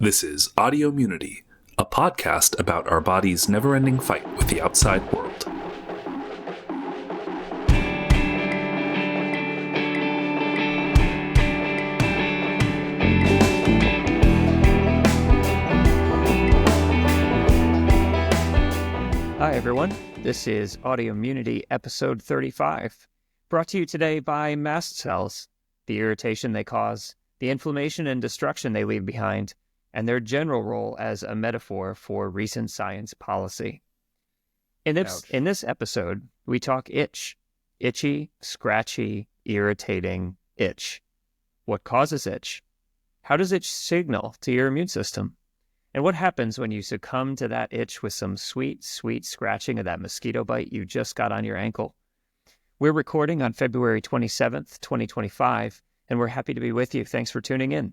This is Audiommunity, a podcast about our body's never-ending fight with the outside world. Hi everyone, this is Audiommunity episode 35, brought to you today by mast cells, the irritation they cause, the inflammation and destruction they leave behind, and their general role as a metaphor for recent science policy. In this episode, we talk itch. Itchy, scratchy, irritating itch. What causes itch? How does itch signal to your immune system? And what happens when you succumb to that itch with some sweet, sweet scratching of that mosquito bite you just got on your ankle? We're recording on February 27th, 2025, and we're happy to be with you. Thanks for tuning in.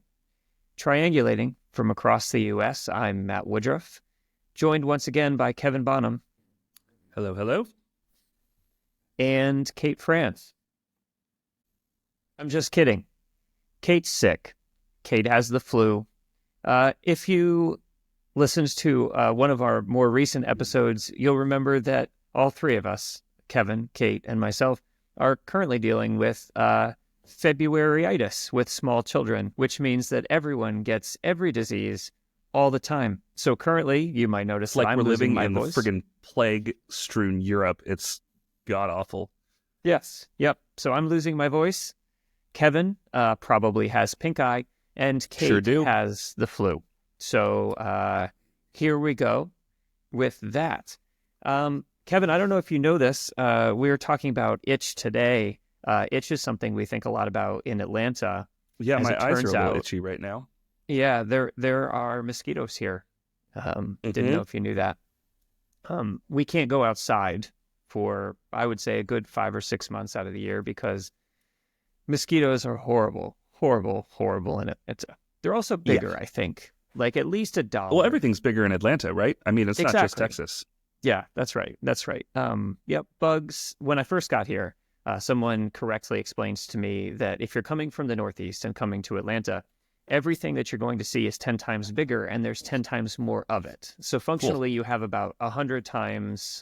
Triangulating from across the U.S., I'm Matt Woodruff, joined once again by Kevin Bonham. Hello, hello. And Kate France. I'm just kidding. Kate's sick. Kate has the flu. If you listened to one of our more recent episodes, you'll remember that all three of us, Kevin, Kate, and myself, are currently dealing with Februaryitis with small children, which means that everyone gets every disease all the time. So currently, you might notice Like that I'm we're losing living my in voice. the friggin' plague-strewn Europe. It's god-awful. Yes. Yep. So I'm losing my voice. Kevin probably has pink eye, and Kate Sure do. has the flu. So here we go with that. Kevin, I don't know if you know this. We were talking about itch today. Itch is something we think a lot about in Atlanta. Yeah, my eyes are a little out, itchy right now. Yeah, there are mosquitoes here. Didn't know if you knew that. We can't go outside for, I would say, a good 5 or 6 months out of the year because mosquitoes are horrible, and they're also bigger, I think. Like at least $1. Well, everything's bigger in Atlanta, right? I mean, it's not just Texas. Yeah, that's right. Yep, bugs. When I first got here, someone correctly explains to me that if you're coming from the Northeast and coming to Atlanta, everything that you're going to see is 10 times bigger and there's 10 times more of it. So functionally, You have about 100 times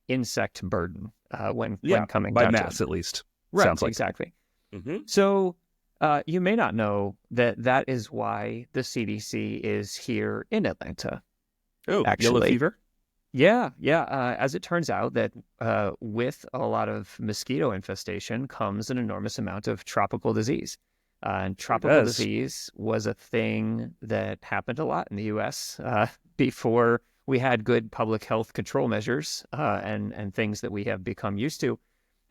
insect burden when coming by down mass to it. At least. Right, Sounds like exactly. Mm-hmm. So you may not know that is why the CDC is here in Atlanta. Oh, actually. yellow fever? Yeah. As it turns out that with a lot of mosquito infestation comes an enormous amount of tropical disease. And tropical disease was a thing that happened a lot in the U.S. Before we had good public health control measures and things that we have become used to.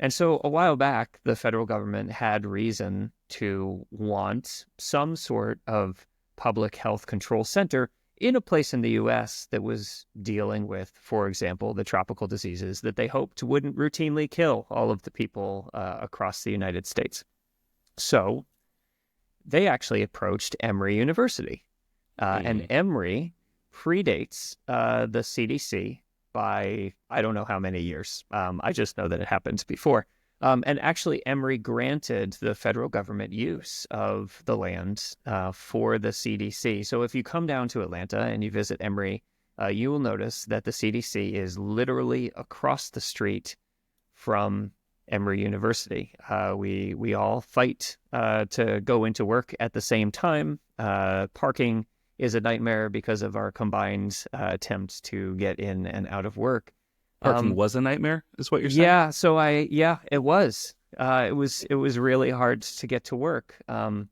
And so a while back, the federal government had reason to want some sort of public health control center in a place in the U.S. that was dealing with, for example, the tropical diseases that they hoped wouldn't routinely kill all of the people across the United States. So they actually approached Emory University. And Emory predates the CDC by I don't know how many years. I just know that it happened before. And actually, Emory granted the federal government use of the land for the CDC. So if you come down to Atlanta and you visit Emory, you will notice that the CDC is literally across the street from Emory University. We all fight to go into work at the same time. Parking is a nightmare because of our combined attempts to get in and out of work. Parking was a nightmare, is what you're saying? Yeah, it was. It was really hard to get to work. And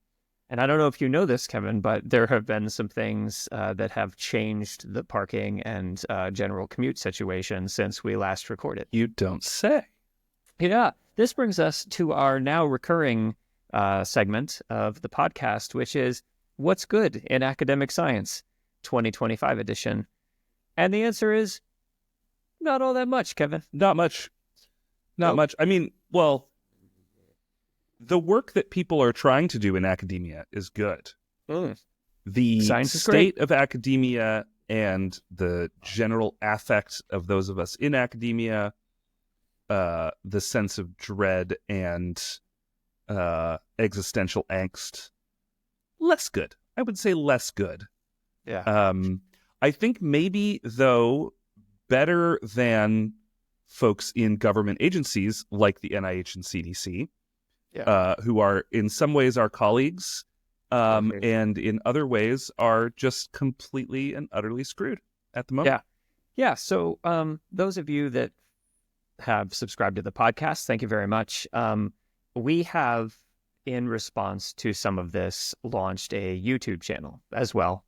I don't know if you know this, Kevin, but there have been some things that have changed the parking and general commute situation since we last recorded. You don't say. Yeah, this brings us to our now recurring segment of the podcast, which is What's Good in Academic Science, 2025 edition. And the answer is not all that much, Kevin. Not much. Not much. I mean, well, the work that people are trying to do in academia is good. The Science is state great. of academia and the general affect of those of us in academia, the sense of dread and existential angst, less good. I would say less good. Yeah. I think maybe, though, better than folks in government agencies like the NIH and CDC, who are in some ways our colleagues, and in other ways are just completely and utterly screwed at the moment. Yeah. So those of you that have subscribed to the podcast, thank you very much. We have, in response to some of this, launched a YouTube channel as well,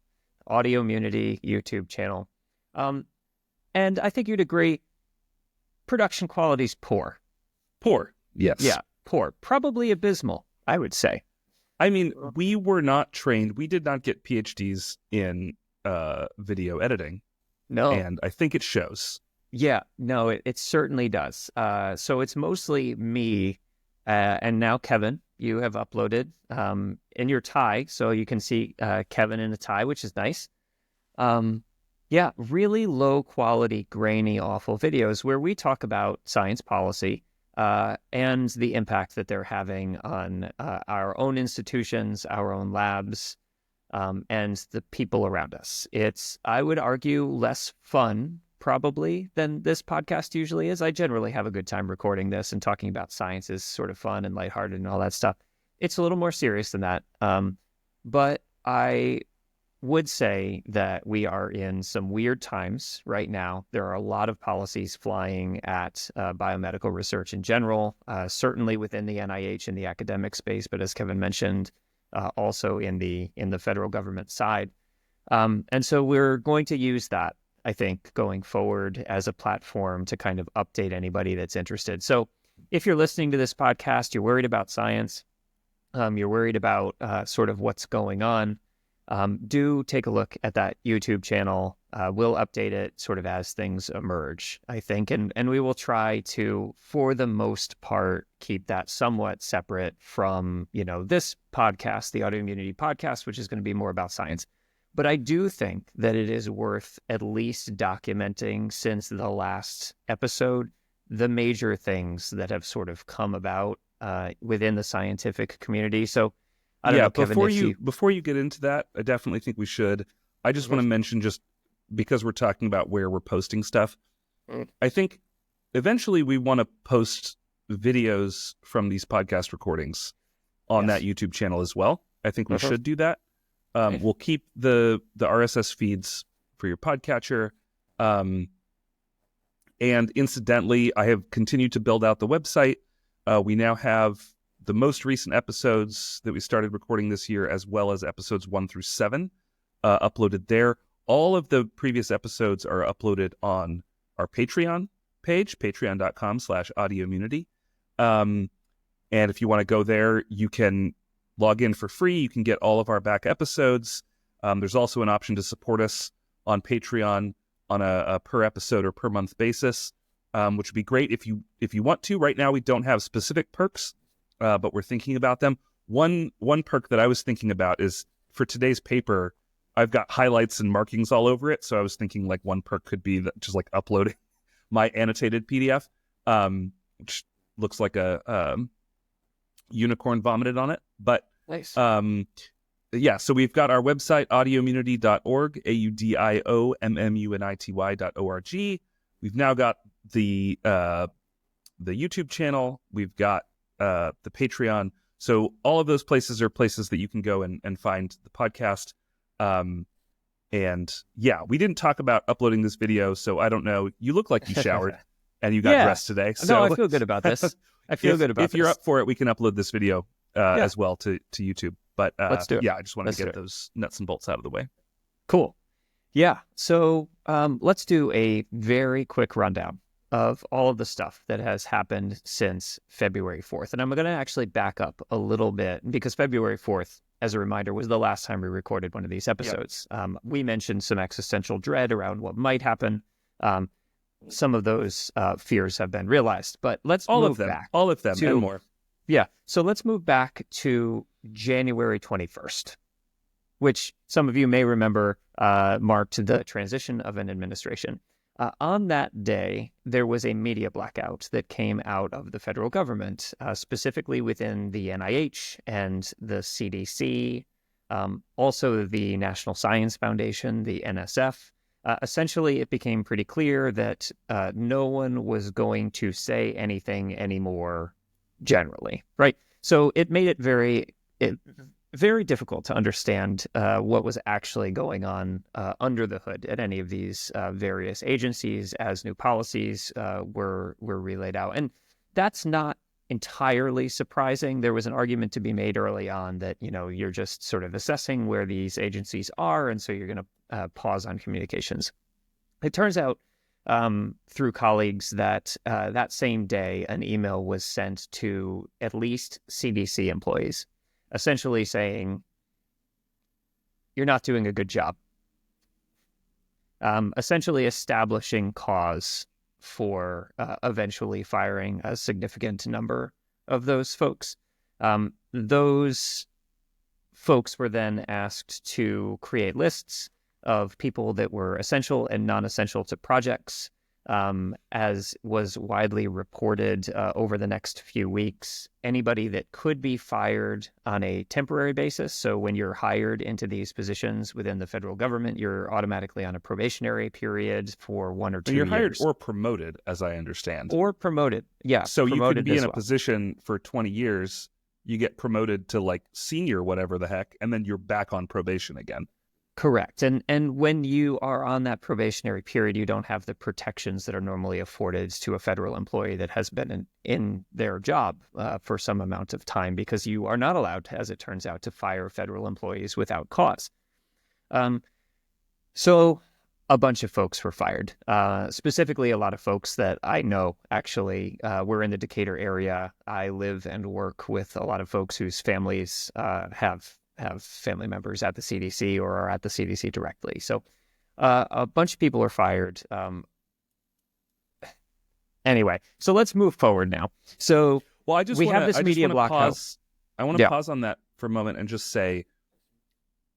Audiommunity YouTube channel. And I think you'd agree, production quality's poor. Poor, yes. Yeah, poor. Probably abysmal, I would say. I mean, we were not trained. We did not get PhDs in video editing. No. And I think it shows. Yeah, no, it certainly does. So it's mostly me and now Kevin. You have uploaded in your tie, so you can see Kevin in a tie, which is nice. Yeah, really low quality, grainy, awful videos where we talk about science policy and the impact that they're having on our own institutions, our own labs, and the people around us. It's, I would argue, less fun probably than this podcast usually is. I generally have a good time recording this, and talking about science is sort of fun and lighthearted and all that stuff. It's a little more serious than that. But I would say that we are in some weird times right now. There are a lot of policies flying at biomedical research in general, certainly within the NIH and the academic space, but as Kevin mentioned, also in the federal government side. And so we're going to use that, I think, going forward as a platform to kind of update anybody that's interested. So if you're listening to this podcast, you're worried about science, you're worried about sort of what's going on, do take a look at that YouTube channel. We'll update it sort of as things emerge, I think. And we will try to, for the most part, keep that somewhat separate from, this podcast, the Audiommunity podcast, which is going to be more about science. But I do think that it is worth at least documenting, since the last episode, the major things that have sort of come about within the scientific community. So I don't know, Kevin, before you get into that, I definitely think we should. I just want to mention, just because we're talking about where we're posting stuff, I think eventually we want to post videos from these podcast recordings on that YouTube channel as well. I think we should do that. We'll keep the RSS feeds for your podcatcher. And incidentally, I have continued to build out the website. We now have the most recent episodes that we started recording this year, as well as episodes 1 through 7, uploaded there. All of the previous episodes are uploaded on our Patreon page, patreon.com/audiomunity. And if you want to go there, you can log in for free. You can get all of our back episodes. There's also an option to support us on Patreon on a per episode or per month basis, which would be great if you want to. Right now, we don't have specific perks, but we're thinking about them. One perk that I was thinking about is, for today's paper, I've got highlights and markings all over it. So I was thinking like one perk could be just like uploading my annotated PDF, which looks like a unicorn vomited on it. But nice. Yeah, so we've got our website, audiomunity.org, AUDIOMMUNITY.org. We've now got the YouTube channel. We've got the Patreon. So all of those places are places that you can go and find the podcast. And yeah, we didn't talk about uploading this video, so I don't know. You look like you showered and you got dressed today. So no, I feel good about this. If you're up for it, we can upload this video as well to YouTube. But let's do it. Yeah, I just wanted to get those nuts and bolts out of the way. Cool. Yeah. So let's do a very quick rundown of all of the stuff that has happened since February 4th. And I'm going to actually back up a little bit, because February 4th, as a reminder, was the last time we recorded one of these episodes. Yep. We mentioned some existential dread around what might happen. Some of those fears have been realized, but let's move back. All of them and more. Yeah. So let's move back to January 21st, which some of you may remember marked the transition of an administration. On that day, there was a media blackout that came out of the federal government, specifically within the NIH and the CDC, Also the National Science Foundation, the NSF. Essentially, it became pretty clear that no one was going to say anything anymore generally, right? So it made it very difficult to understand what was actually going on under the hood at any of these various agencies as new policies were relayed out. And that's not entirely surprising. There was an argument to be made early on that, you're just sort of assessing where these agencies are, and so you're going to pause on communications. It turns out through colleagues that that same day, an email was sent to at least CDC employees, essentially saying, you're not doing a good job. Essentially establishing cause for eventually firing a significant number of those folks. Those folks were then asked to create lists of people that were essential and non-essential to projects. As was widely reported over the next few weeks, anybody that could be fired on a temporary basis. So when you're hired into these positions within the federal government, you're automatically on a probationary period for 1 or 2 years. You're hired or promoted, as I understand. Or promoted, yeah. So you could be in a well. position for 20 years, you get promoted to like senior whatever the heck, and then you're back on probation again. Correct. And when you are on that probationary period, you don't have the protections that are normally afforded to a federal employee that has been in their job for some amount of time, because you are not allowed, as it turns out, to fire federal employees without cause. So a bunch of folks were fired, specifically a lot of folks that I know actually were in the Decatur area. I live and work with a lot of folks whose families have family members at the CDC or are at the CDC directly. So a bunch of people are fired. Anyway, so let's move forward now. So we have this media blackout. I want to pause on that for a moment and just say,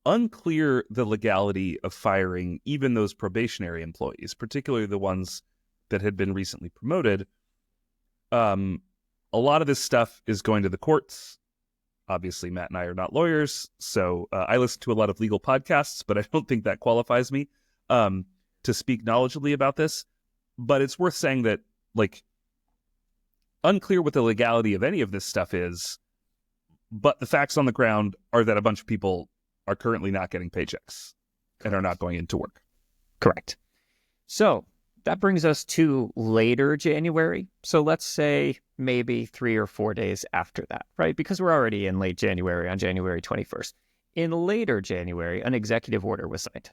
unclear the legality of firing even those probationary employees, particularly the ones that had been recently promoted. A lot of this stuff is going to the courts. Obviously, Matt and I are not lawyers, so I listen to a lot of legal podcasts, but I don't think that qualifies me to speak knowledgeably about this. But it's worth saying that, like, unclear what the legality of any of this stuff is, but the facts on the ground are that a bunch of people are currently not getting paychecks and are not going into work. Correct. So that brings us to later January. So let's say maybe 3 or 4 days after that, right? Because we're already in late January, on January 21st. In later January, an executive order was signed,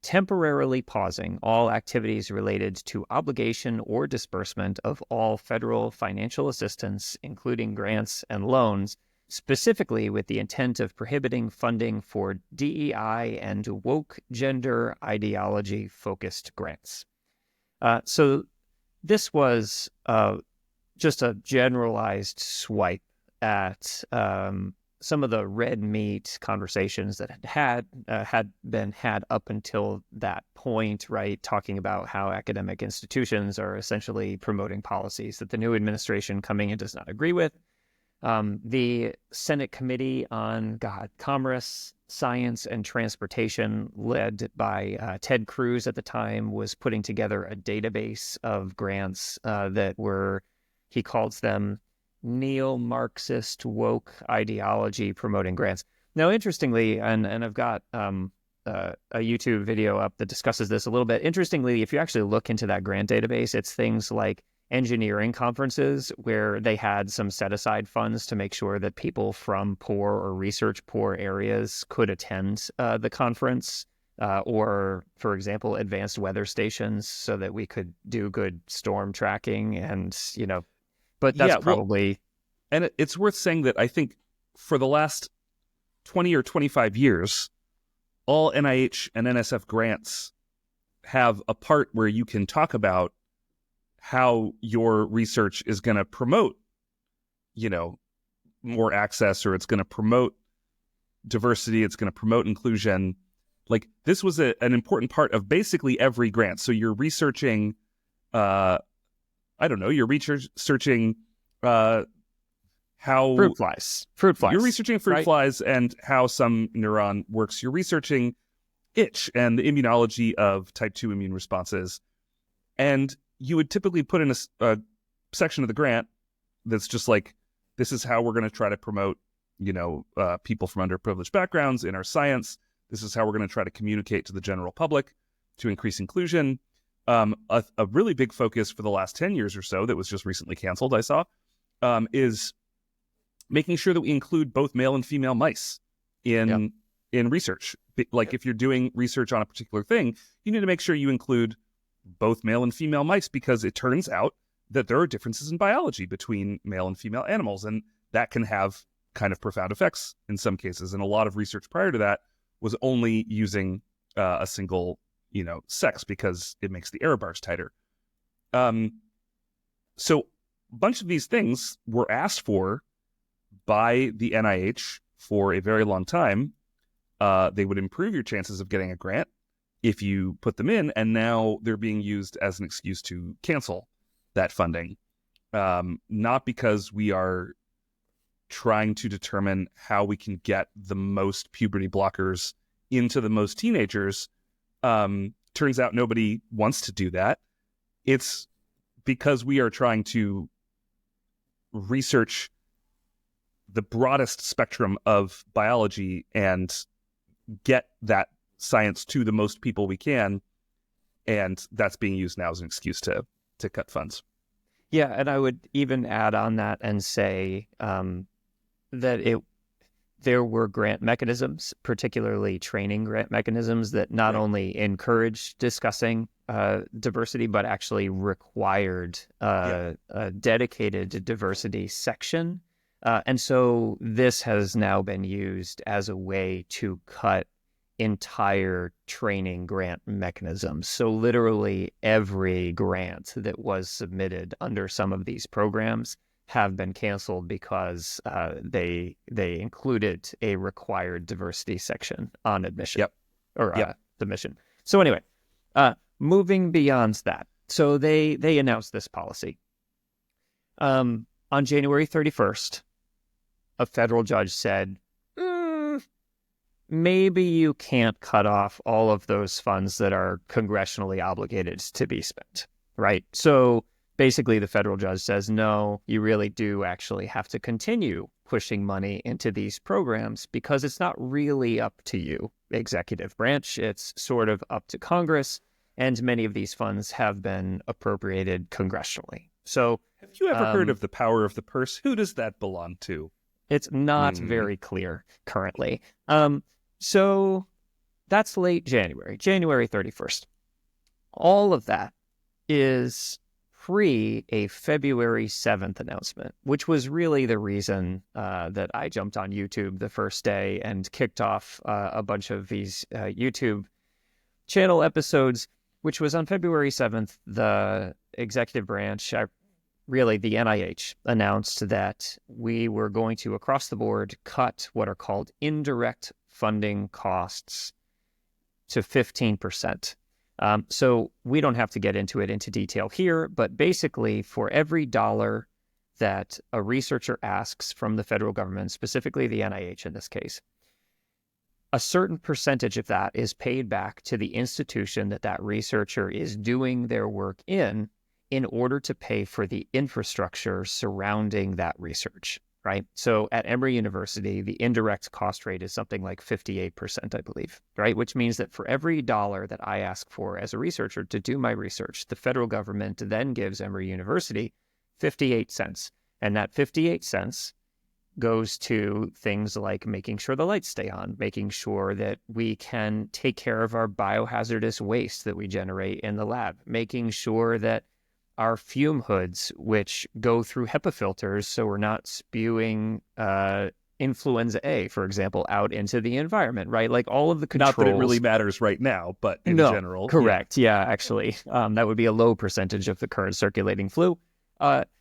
temporarily pausing all activities related to obligation or disbursement of all federal financial assistance, including grants and loans, specifically with the intent of prohibiting funding for DEI and woke gender ideology-focused grants. So this was just a generalized swipe at some of the red meat conversations that had been had up until that point, right? Talking about how academic institutions are essentially promoting policies that the new administration coming in does not agree with. The Senate Committee on Commerce, Science, and Transportation, led by Ted Cruz at the time, was putting together a database of grants that were, he calls them, neo-Marxist woke ideology promoting grants. Now, interestingly, and I've got a YouTube video up that discusses this a little bit. Interestingly, if you actually look into that grant database, it's things like engineering conferences where they had some set-aside funds to make sure that people from poor or research-poor areas could attend the conference, or, for example, advanced weather stations so that we could do good storm tracking and, but that's probably... And it's worth saying that I think for the last 20 or 25 years, all NIH and NSF grants have a part where you can talk about how your research is going to promote, more access, or it's going to promote diversity, it's going to promote inclusion. Like, this was an important part of basically every grant. So you're researching, you're researching how Fruit flies. you're researching fruit right? flies and how some neuron works. You're researching itch and the immunology of type 2 immune responses. And you would typically put in a section of the grant that's just like, this is how we're going to try to promote, people from underprivileged backgrounds in our science. This is how we're going to try to communicate to the general public to increase inclusion. A really big focus for the last 10 years or so that was just recently canceled, I saw, is making sure that we include both male and female mice in research. Like if you're doing research on a particular thing, you need to make sure you include both male and female mice, because it turns out that there are differences in biology between male and female animals, and that can have kind of profound effects in some cases. And a lot of research prior to that was only using a single, sex, because it makes the error bars tighter. So a bunch of these things were asked for by the NIH for a very long time. They would improve your chances of getting a grant if you put them in, and now they're being used as an excuse to cancel that funding. Not because we are trying to determine how we can get the most puberty blockers into the most teenagers. Turns out nobody wants to do that. It's because we are trying to research the broadest spectrum of biology and get that science to the most people we can, and that's being used now as an excuse to cut funds. Yeah, and I would even add on that and say that there were grant mechanisms, particularly training grant mechanisms, that not only encouraged discussing diversity, but actually required a dedicated diversity section. And so this has now been used as a way to cut entire training grant mechanisms. So literally every grant that was submitted under some of these programs have been canceled because they included a required diversity section on admission submission. So anyway, moving beyond that. So they announced this policy. On January 31st, a federal judge said, maybe you can't cut off all of those funds that are congressionally obligated to be spent, right? So basically the federal judge says, no, you really do actually have to continue pushing money into these programs, because it's not really up to you, executive branch. It's sort of up to Congress, and many of these funds have been appropriated congressionally. So have you ever heard of the power of the purse? Who does that belong to? It's not very clear currently. So that's late January 31st. All of that is pre a February 7th announcement, which was really the reason that I jumped on YouTube the first day and kicked off a bunch of these YouTube channel episodes, which was on February 7th. The executive branch, really the NIH, announced that we were going to, across the board, cut what are called indirect funding costs to 15%. So we don't have to get into detail here, but basically for every dollar that a researcher asks from the federal government, specifically the NIH in this case, a certain percentage of that is paid back to the institution that researcher is doing their work in order to pay for the infrastructure surrounding that research, right? So at Emory University, the indirect cost rate is something like 58%, I believe, right? Which means that for every dollar that I ask for as a researcher to do my research, the federal government then gives Emory University 58 cents. And that 58 cents goes to things like making sure the lights stay on, making sure that we can take care of our biohazardous waste that we generate in the lab, making sure that our fume hoods, which go through HEPA filters, so we're not spewing influenza A, for example, out into the environment, right? Like all of the controls. Not that it really matters right now, but in general. Correct. Yeah, actually. That would be a low percentage of the current circulating flu.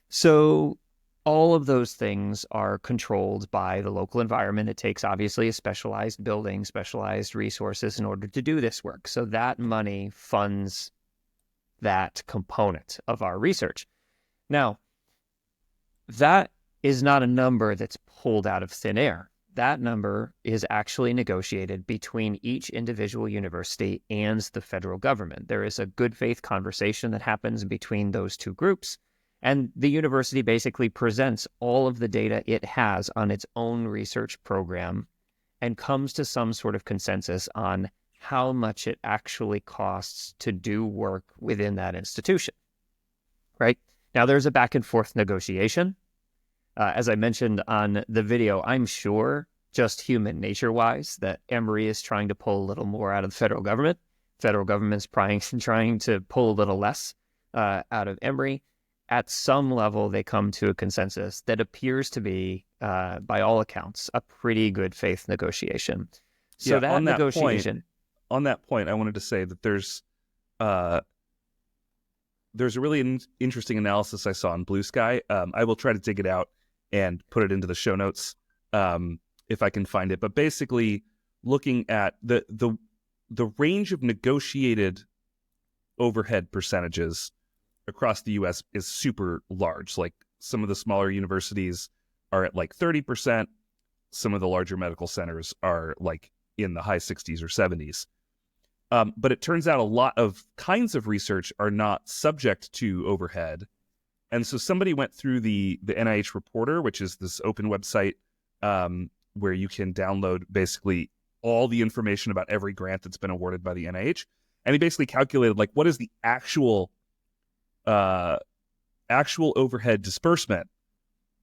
So all of those things are controlled by the local environment. It takes, obviously, a specialized building, specialized resources in order to do this work. So that money funds that component of our research. Now, that is not a number that's pulled out of thin air. That number is actually negotiated between each individual university and the federal government. There is a good faith conversation that happens between those two groups, and the university basically presents all of the data it has on its own research program and comes to some sort of consensus on how much it actually costs to do work within that institution, right? Now, there's a back and forth negotiation. As I mentioned on the video, I'm sure, just human nature-wise, that Emory is trying to pull a little more out of the federal government. Federal government's trying to pull a little less out of Emory. At some level, they come to a consensus that appears to be, by all accounts, a pretty good faith negotiation. So yeah, that negotiation... On that point, I wanted to say that there's a really interesting analysis I saw in Blue Sky. I will try to dig it out and put it into the show notes if I can find it. But basically, looking at the range of negotiated overhead percentages across the U.S. is super large. Like, some of the smaller universities are at like 30%. Some of the larger medical centers are like in the high 60s or 70s. But it turns out a lot of kinds of research are not subject to overhead. And so somebody went through the NIH Reporter, which is this open website where you can download basically all the information about every grant that's been awarded by the NIH. And he basically calculated, like, what is the actual overhead disbursement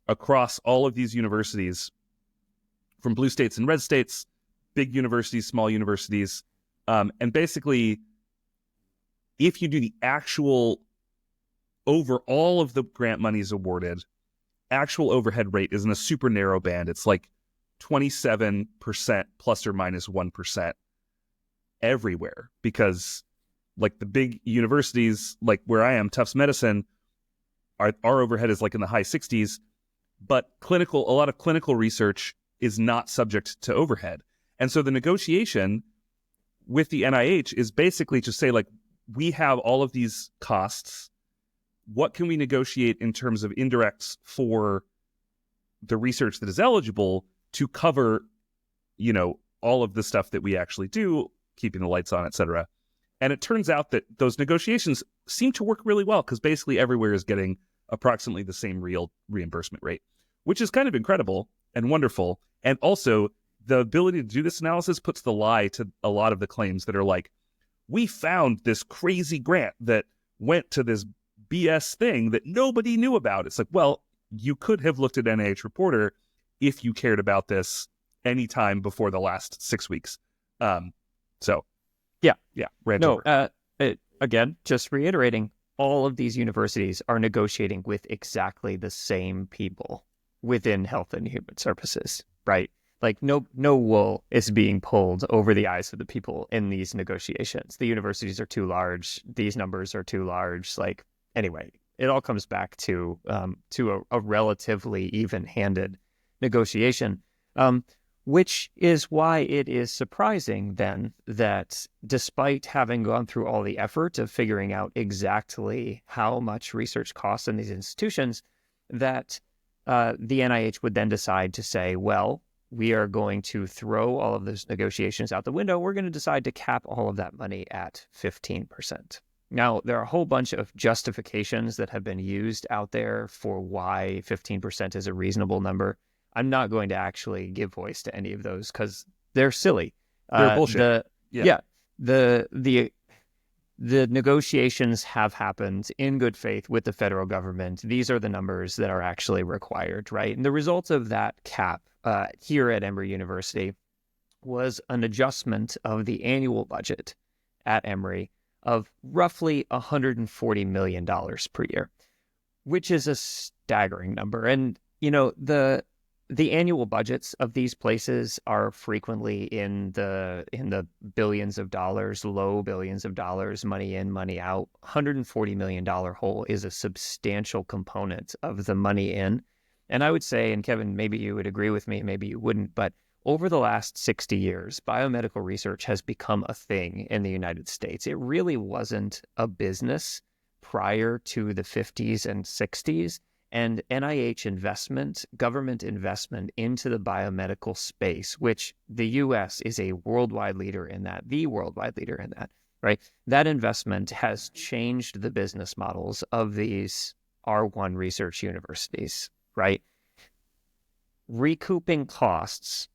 across all of these universities, from blue states and red states, big universities, small universities. And basically, if you do the actual over all of the grant monies awarded, actual overhead rate is in a super narrow band. It's like 27% plus or minus 1% everywhere, because like the big universities, like where I am, Tufts Medicine, our overhead is like in the high 60s, but a lot of clinical research is not subject to overhead. And so the negotiation with the NIH is basically to say, like, we have all of these costs. What can we negotiate in terms of indirects for the research that is eligible to cover, all of the stuff that we actually do, keeping the lights on, et cetera. And it turns out that those negotiations seem to work really well, because basically everywhere is getting approximately the same real reimbursement rate, which is kind of incredible and wonderful. And also, the ability to do this analysis puts the lie to a lot of the claims that are like, we found this crazy grant that went to this BS thing that nobody knew about. It's like, well, you could have looked at NIH Reporter if you cared about this anytime before the last 6 weeks. Again, just reiterating, all of these universities are negotiating with exactly the same people within Health and Human Services, right? Like, no wool is being pulled over the eyes of the people in these negotiations. The universities are too large. These numbers are too large. Like, anyway, it all comes back to a relatively even-handed negotiation, which is why it is surprising then that despite having gone through all the effort of figuring out exactly how much research costs in these institutions, that the NIH would then decide to say, well, we are going to throw all of those negotiations out the window. We're going to decide to cap all of that money at 15%. Now, there are a whole bunch of justifications that have been used out there for why 15% is a reasonable number. I'm not going to actually give voice to any of those because they're silly. They're bullshit. The negotiations have happened in good faith with the federal government. These are the numbers that are actually required, right? And the result of that cap here at Emory University was an adjustment of the annual budget at Emory of roughly $140 million per year, which is a staggering number. And, the annual budgets of these places are frequently in the billions of dollars, low billions of dollars, money in, money out. $140 million hole is a substantial component of the money in. And I would say, and Kevin, maybe you would agree with me, maybe you wouldn't, but over the last 60 years, biomedical research has become a thing in the United States. It really wasn't a business prior to the 50s and 60s. And NIH investment, government investment into the biomedical space, which the US is a worldwide leader in that, the worldwide leader in that, right? That investment has changed the business models of these R1 research universities, right? Recouping costs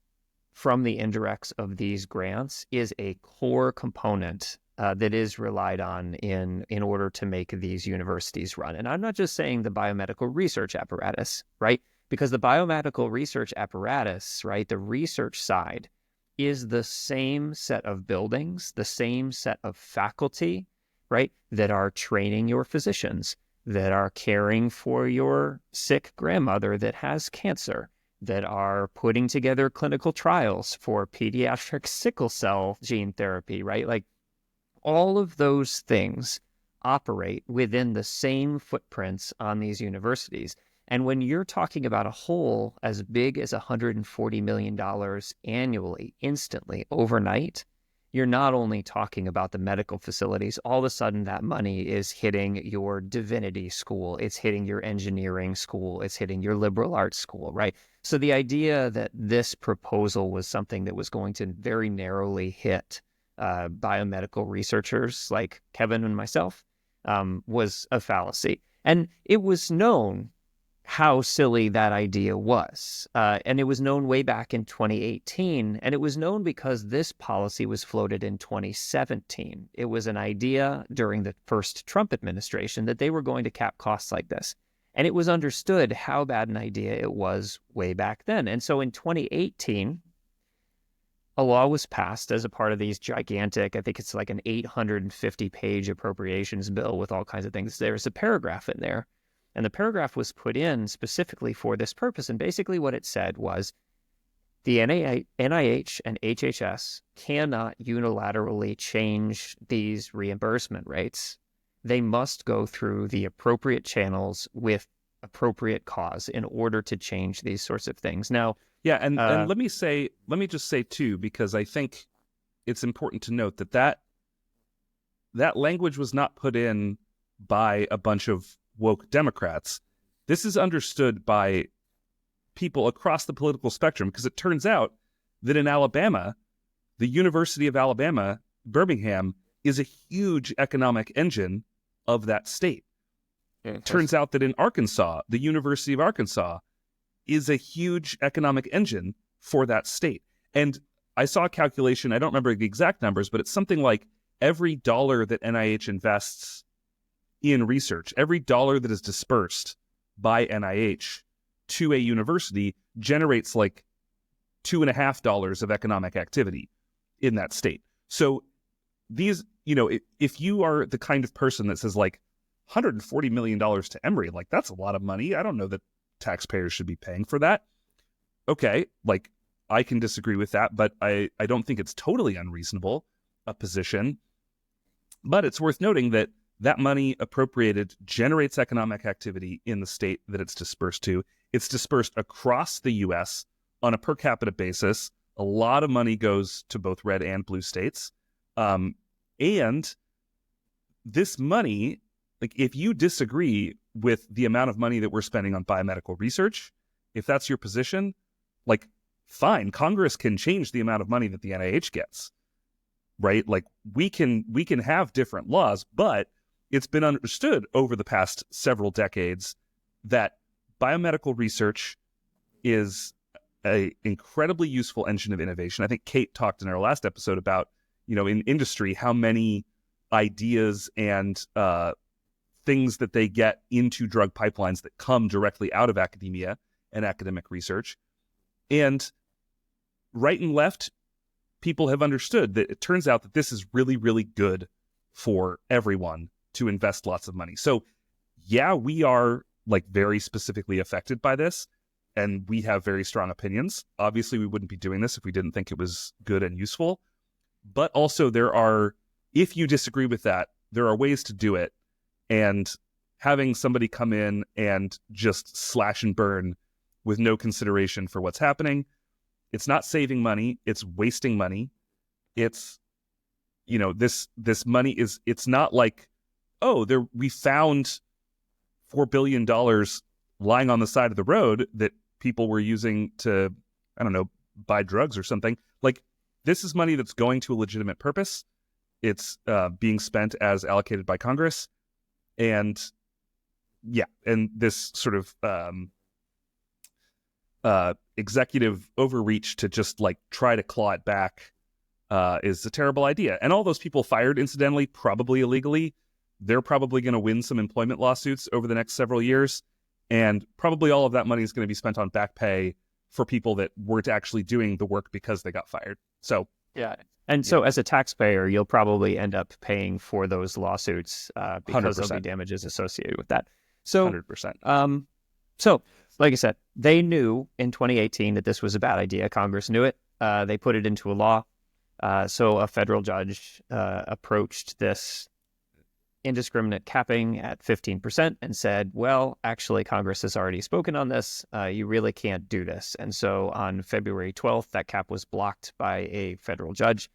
from the indirects of these grants is a core component that is relied on in order to make these universities run. And I'm not just saying the biomedical research apparatus, right? Because the biomedical research apparatus, right, the research side is the same set of buildings, the same set of faculty, right, that are training your physicians, that are caring for your sick grandmother that has cancer, that are putting together clinical trials for pediatric sickle cell gene therapy, right? Like all of those things operate within the same footprints on these universities. And when you're talking about a hole as big as $140 million annually, instantly, overnight, you're not only talking about the medical facilities. All of a sudden, that money is hitting your divinity school. It's hitting your engineering school. It's hitting your liberal arts school, right? So the idea that this proposal was something that was going to very narrowly hit biomedical researchers like Kevin and myself was a fallacy. And it was known how silly that idea was. And it was known way back in 2018. And it was known because this policy was floated in 2017. It was an idea during the first Trump administration that they were going to cap costs like this. And it was understood how bad an idea it was way back then. And so in 2018, a law was passed as a part of these gigantic, I think it's like an 850-page appropriations bill with all kinds of things. There's a paragraph in there, and the paragraph was put in specifically for this purpose. And basically what it said was the NIH and HHS cannot unilaterally change these reimbursement rates. They must go through the appropriate channels with appropriate cause in order to change these sorts of things. Now, yeah, and let me just say too, because I think it's important to note that language was not put in by a bunch of woke Democrats. This is understood by people across the political spectrum, because it turns out that in Alabama, the University of Alabama, Birmingham, is a huge economic engine of that state. It turns out that in Arkansas, the University of Arkansas is a huge economic engine for that state. And I saw a calculation, I don't remember the exact numbers, but it's something like every dollar that NIH invests in research, every dollar that is dispersed by NIH to a university generates like $2.50 of economic activity in that state. So these, if you are the kind of person that says like $140 million to Emory, like that's a lot of money. I don't know that taxpayers should be paying for that. Okay, like I can disagree with that, but I don't think it's totally unreasonable a position. But it's worth noting that that money appropriated generates economic activity in the state that it's dispersed to. It's dispersed across the U.S. on a per capita basis. A lot of money goes to both red and blue states. And this money, like if you disagree with the amount of money that we're spending on biomedical research, if that's your position, like fine, Congress can change the amount of money that the NIH gets, right? Like we can have different laws, but it's been understood over the past several decades that biomedical research is an incredibly useful engine of innovation. I think Kate talked in our last episode about, in industry, how many ideas and things that they get into drug pipelines that come directly out of academia and academic research. And right and left, people have understood that it turns out that this is really, really good for everyone to invest lots of money. So yeah, we are like very specifically affected by this, and we have very strong opinions. Obviously, we wouldn't be doing this if we didn't think it was good and useful. But also if you disagree with that, there are ways to do it. And having somebody come in and just slash and burn with no consideration for what's happening, it's not saving money, it's wasting money. It's, this money it's not like, we found $4 billion lying on the side of the road that people were using to, I don't know, buy drugs or something. Like, this is money that's going to a legitimate purpose. It's being spent as allocated by Congress. And and this sort of executive overreach to just like try to claw it back is a terrible idea. And all those people fired, incidentally, probably illegally, they're probably going to win some employment lawsuits over the next several years. And probably all of that money is going to be spent on back pay for people that weren't actually doing the work because they got fired. So, yeah. And so as a taxpayer, you'll probably end up paying for those lawsuits because 100%. there'll be damages associated with that. So, 100%. So, like I said, they knew in 2018 that this was a bad idea. Congress knew it. They put it into a law. So a federal judge approached this indiscriminate capping at 15% and said, well, actually, Congress has already spoken on this. You really can't do this. And so on February 12th, that cap was blocked by a federal judge.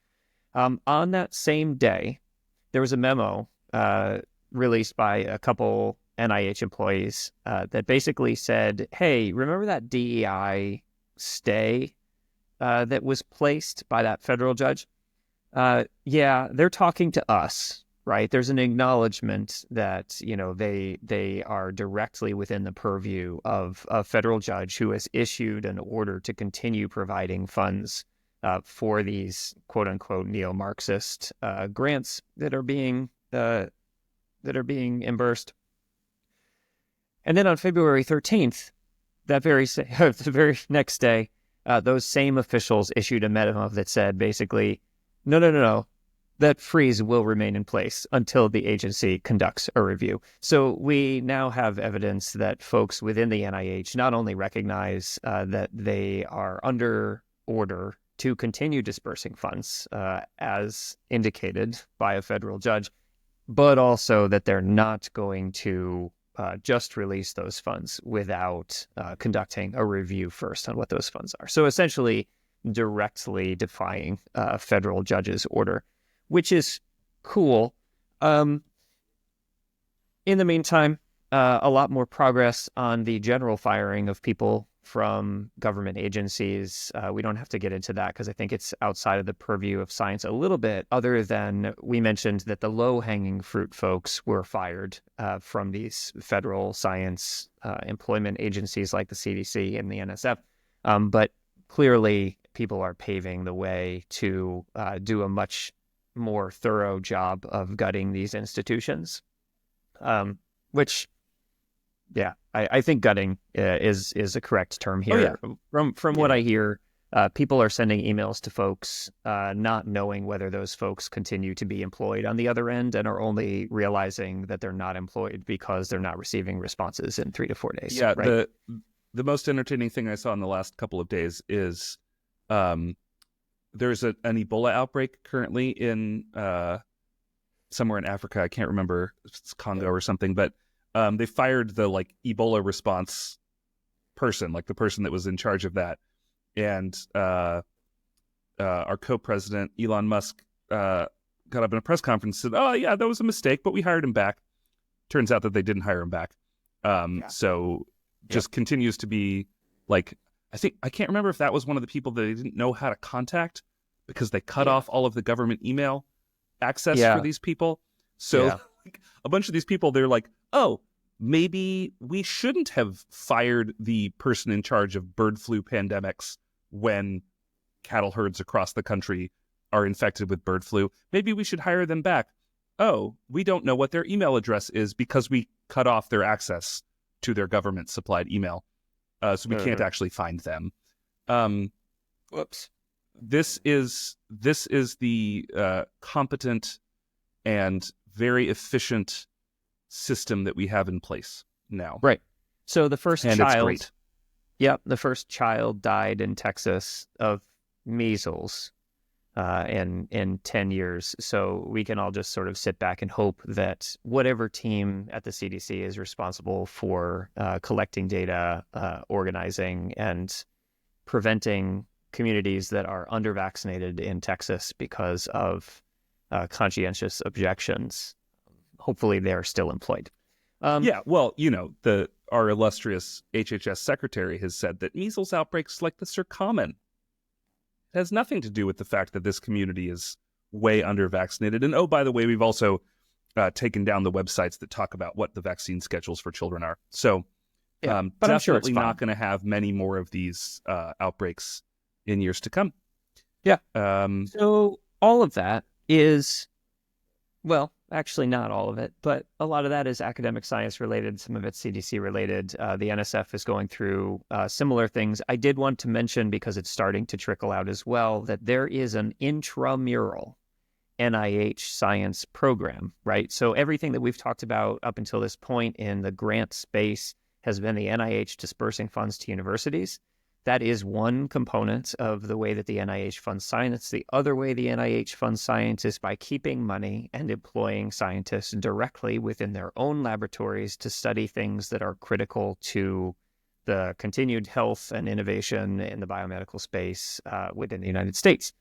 On that same day, there was a memo released by a couple NIH employees that basically said, hey, remember that DEI stay that was placed by that federal judge? Yeah, they're talking to us, right? There's an acknowledgement that, you know, they are directly within the purview of a federal judge who has issued an order to continue providing funds for these quote unquote neo-Marxist grants that are being reimbursed. And then on February 13th, the very next day, those same officials issued a memo that said basically, no, that freeze will remain in place until the agency conducts a review. So we now have evidence that folks within the NIH not only recognize that they are under order to continue dispersing funds as indicated by a federal judge, but also that they're not going to just release those funds without conducting a review first on what those funds are. So essentially directly defying a federal judge's order, which is cool. In the meantime, a lot more progress on the general firing of people from government agencies. We don't have to get into that because I think it's outside of the purview of science a little bit, other than we mentioned that the low-hanging fruit folks were fired from these federal science employment agencies like the CDC and the NSF. But clearly, people are paving the way to do a much more thorough job of gutting these institutions, which... Yeah, I think gutting is a correct term here. Oh, yeah. From what I hear, people are sending emails to folks not knowing whether those folks continue to be employed on the other end and are only realizing that they're not employed because they're not receiving responses in 3 to 4 days. Yeah, right? The most entertaining thing I saw in the last couple of days is there's an Ebola outbreak currently in somewhere in Africa. I can't remember if it's Congo or something, but they fired the like Ebola response person, like the person that was in charge of that. And our co-president, Elon Musk, got up in a press conference and said, oh, yeah, that was a mistake, but we hired him back. Turns out that they didn't hire him back. So just continues to be like, I can't remember if that was one of the people that they didn't know how to contact because they cut off all of the government email access for these people. So a bunch of these people, they're like, oh, maybe we shouldn't have fired the person in charge of bird flu pandemics when cattle herds across the country are infected with bird flu. Maybe we should hire them back. Oh, we don't know what their email address is because we cut off their access to their government supplied email. So we can't actually find them. Whoops. This is the competent and very efficient system that we have in place now. Right. So the first and child, it's great. the first child died in Texas of measles in 10 years. So we can all just sort of sit back and hope that whatever team at the CDC is responsible for collecting data, organizing, and preventing communities that are under-vaccinated in Texas because of conscientious objections, hopefully they're still employed. Well, you know, the our illustrious HHS secretary has said that measles outbreaks like this are common. It has nothing to do with the fact that this community is way under-vaccinated. And oh, by the way, we've also taken down the websites that talk about what the vaccine schedules for children are. So but I'm sure it's definitely fine. not going to have many more of these outbreaks in years to come. Yeah. So all of that is, well, actually not all of it, but a lot of that is academic science related. Some of it's CDC related. The NSF is going through similar things. I did want to mention, because it's starting to trickle out as well, that there is an intramural NIH science program, right? So everything that we've talked about up until this point in the grant space has been the NIH dispersing funds to universities. That is one component of the way that the NIH funds science. The other way the NIH funds science is by keeping money and employing scientists directly within their own laboratories to study things that are critical to the continued health and innovation in the biomedical space within the United States.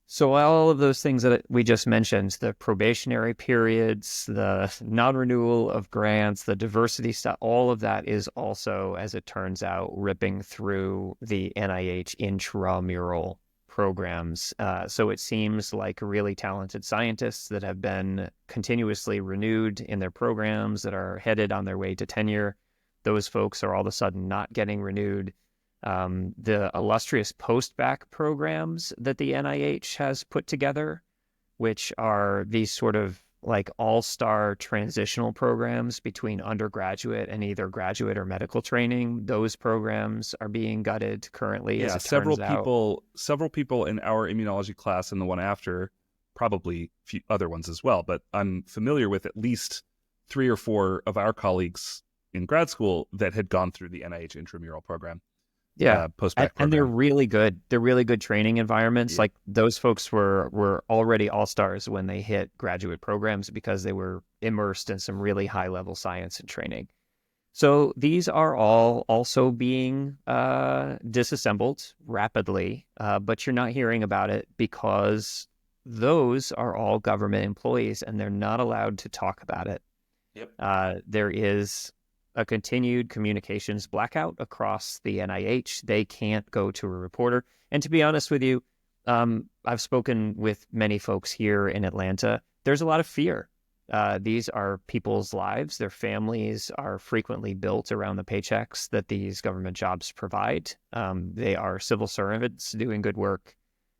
So all of those things that we just mentioned, the probationary periods, the non-renewal of grants, the diversity stuff, all of that is also, as it turns out, ripping through the NIH intramural programs. So it seems like really talented scientists that have been continuously renewed in their programs, that are headed on their way to tenure, those folks are all of a sudden not getting renewed. The illustrious post-bac programs that the NIH has put together, which are these sort of like all-star transitional programs between undergraduate and either graduate or medical training, those programs are being gutted currently. Yeah, as it turns out. several people in our immunology class and the one after, probably a few other ones as well, but I'm familiar with at least 3 or 4 of our colleagues in grad school that had gone through the NIH intramural program. Yeah, post-bac and they're program. really good. They're really good training environments. Yeah. Like those folks were already all-stars when they hit graduate programs because they were immersed in some really high-level science and training. So these are all also being disassembled rapidly, but you're not hearing about it because those are all government employees and they're not allowed to talk about it. Yep. There is a continued communications blackout across the NIH. They can't go to a reporter. And to be honest with you, I've spoken with many folks here in Atlanta. There's a lot of fear. These are people's lives. Their families are frequently built around the paychecks that these government jobs provide. They are civil servants doing good work.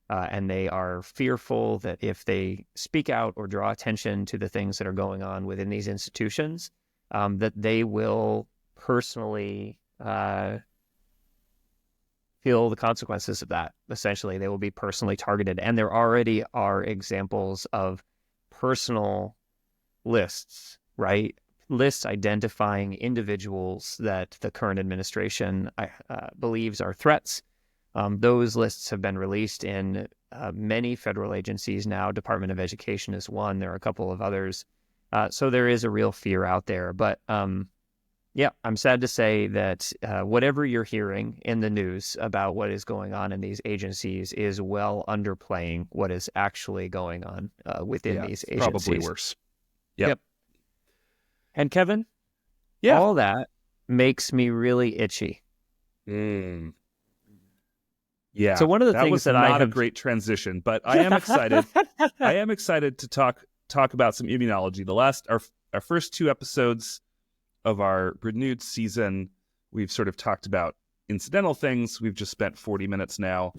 And they are fearful that if they speak out or draw attention to the things that are going on within these institutions, that they will personally feel the consequences of that. Essentially, they will be personally targeted. And there already are examples of personal lists, right? Lists identifying individuals that the current administration believes are threats. Those lists have been released in many federal agencies now. Department of Education is one. There are a couple of others. So there is a real fear out there. But yeah, I'm sad to say that whatever you're hearing in the news about what is going on in these agencies is well underplaying what is actually going on within these agencies. Probably worse. Yep. And Kevin, all that makes me really itchy. Yeah. So one of the that things was that not I have a great transition, but I am excited. I am excited to talk about some immunology. Our first 2 episodes of our renewed season, we've sort of talked about incidental things. We've just spent 40 minutes now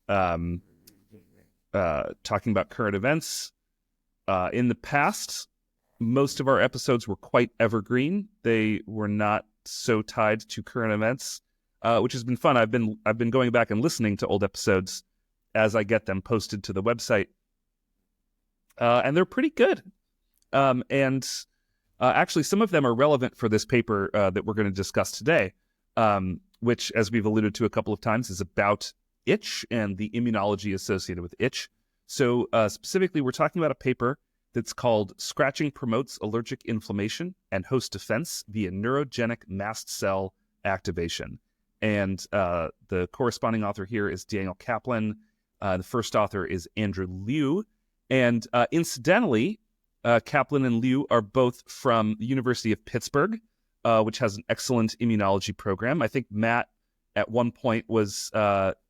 talking about current events. In the past, most of our episodes were quite evergreen. They were not so tied to current events, which has been fun. I've been going back and listening to old episodes as I get them posted to the website, and they're pretty good. Actually, some of them are relevant for this paper that we're going to discuss today, which, as we've alluded to a couple of times, is about itch and the immunology associated with itch. So specifically, we're talking about a paper that's called Scratching Promotes Allergic Inflammation and Host Defense via Neurogenic Mast Cell Activation. And the corresponding author here is Daniel Kaplan. The first author is Andrew Liu. And incidentally, Kaplan and Liu are both from the University of Pittsburgh, which has an excellent immunology program. I think Matt at one point was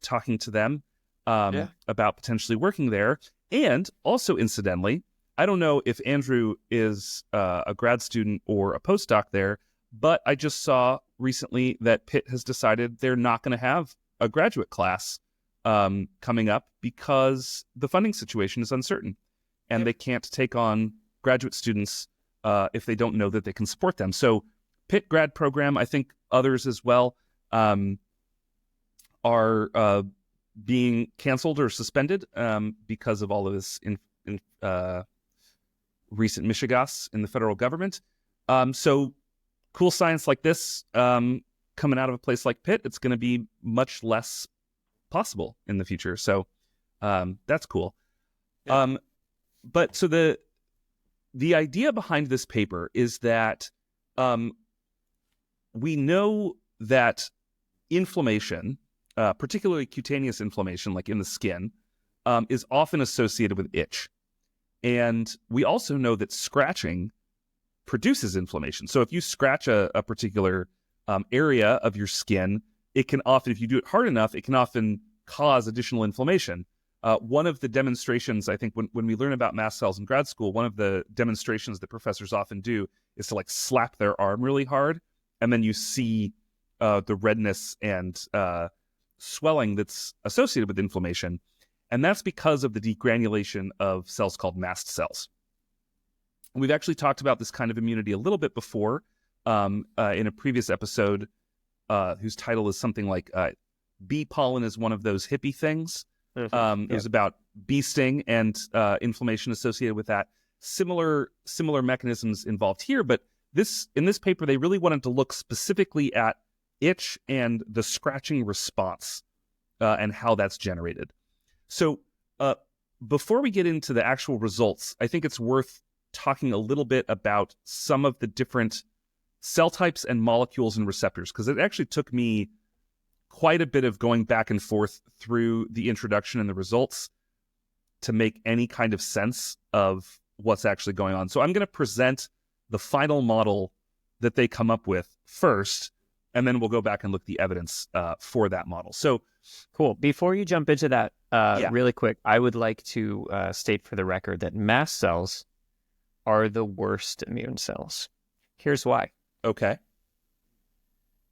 talking to them about potentially working there. And also, incidentally, I don't know if Andrew is a grad student or a postdoc there, but I just saw recently that Pitt has decided they're not going to have a graduate class coming up because the funding situation is uncertain, and they can't take on graduate students if they don't know that they can support them. So Pitt grad program, I think others as well, are being canceled or suspended because of all of this recent mishigas in the federal government. So cool science like this coming out of a place like Pitt, it's going to be much less possible in the future. So that's cool. Yeah. But so the idea behind this paper is that we know that inflammation, particularly cutaneous inflammation, like in the skin, is often associated with itch. And we also know that scratching produces inflammation. So if you scratch a particular area of your skin, it can often, if you do it hard enough, it can often cause additional inflammation. One of the demonstrations, I think, when we learn about mast cells in grad school, one of the demonstrations that professors often do is to like slap their arm really hard, and then you see the redness and swelling that's associated with inflammation. And that's because of the degranulation of cells called mast cells. We've actually talked about this kind of immunity a little bit before in a previous episode whose title is something like bee pollen is one of those hippie things. It was about bee sting and inflammation associated with that. Similar mechanisms involved here, but in this paper, they really wanted to look specifically at itch and the scratching response and how that's generated. So before we get into the actual results, I think it's worth talking a little bit about some of the different cell types and molecules and receptors, because it actually took me quite a bit of going back and forth through the introduction and the results to make any kind of sense of what's actually going on. So I'm going to present the final model that they come up with first, and then we'll go back and look at the evidence for that model. So cool. Before you jump into that, really quick, I would like to state for the record that mast cells are the worst immune cells. Here's why. Okay.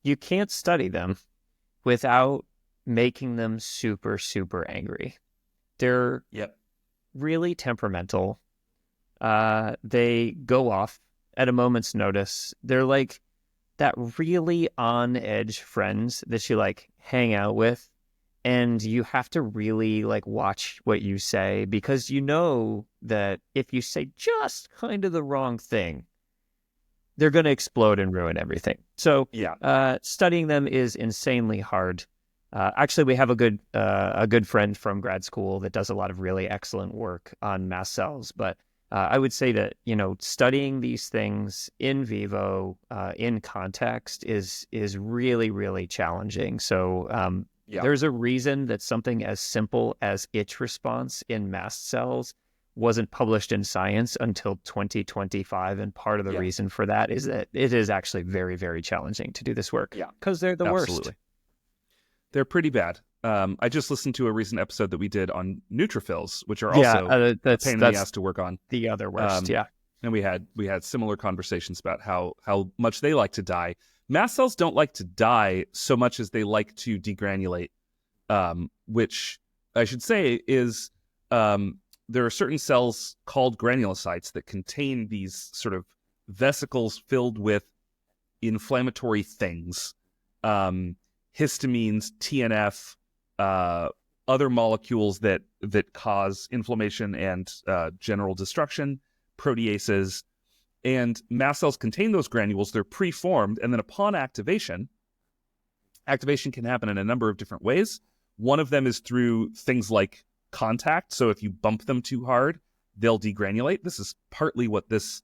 You can't study them without making them super, super angry. They're really temperamental. They go off at a moment's notice. They're like that really on-edge friends that you like hang out with, and you have to really like watch what you say, because you know that if you say just kind of the wrong thing, they're going to explode and ruin everything. So studying them is insanely hard. Actually, we have a good friend from grad school that does a lot of really excellent work on mast cells. But I would say that, studying these things in vivo, in context is really, really challenging. So there's a reason that something as simple as itch response in mast cells wasn't published in Science until 2025. And part of the reason for that is that it is actually very, very challenging to do this work. Yeah, because they're the worst. They're pretty bad. I just listened to a recent episode that we did on neutrophils, which are also a pain in the ass to work on. The other worst, And we had similar conversations about how much they like to die. Mast cells don't like to die so much as they like to degranulate, which I should say is there are certain cells called granulocytes that contain these sort of vesicles filled with inflammatory things, histamines, TNF, other molecules that cause inflammation and general destruction, proteases. And mast cells contain those granules. They're preformed, and then upon activation can happen in a number of different ways. One of them is through things like contact. So if you bump them too hard, they'll degranulate. This is partly what this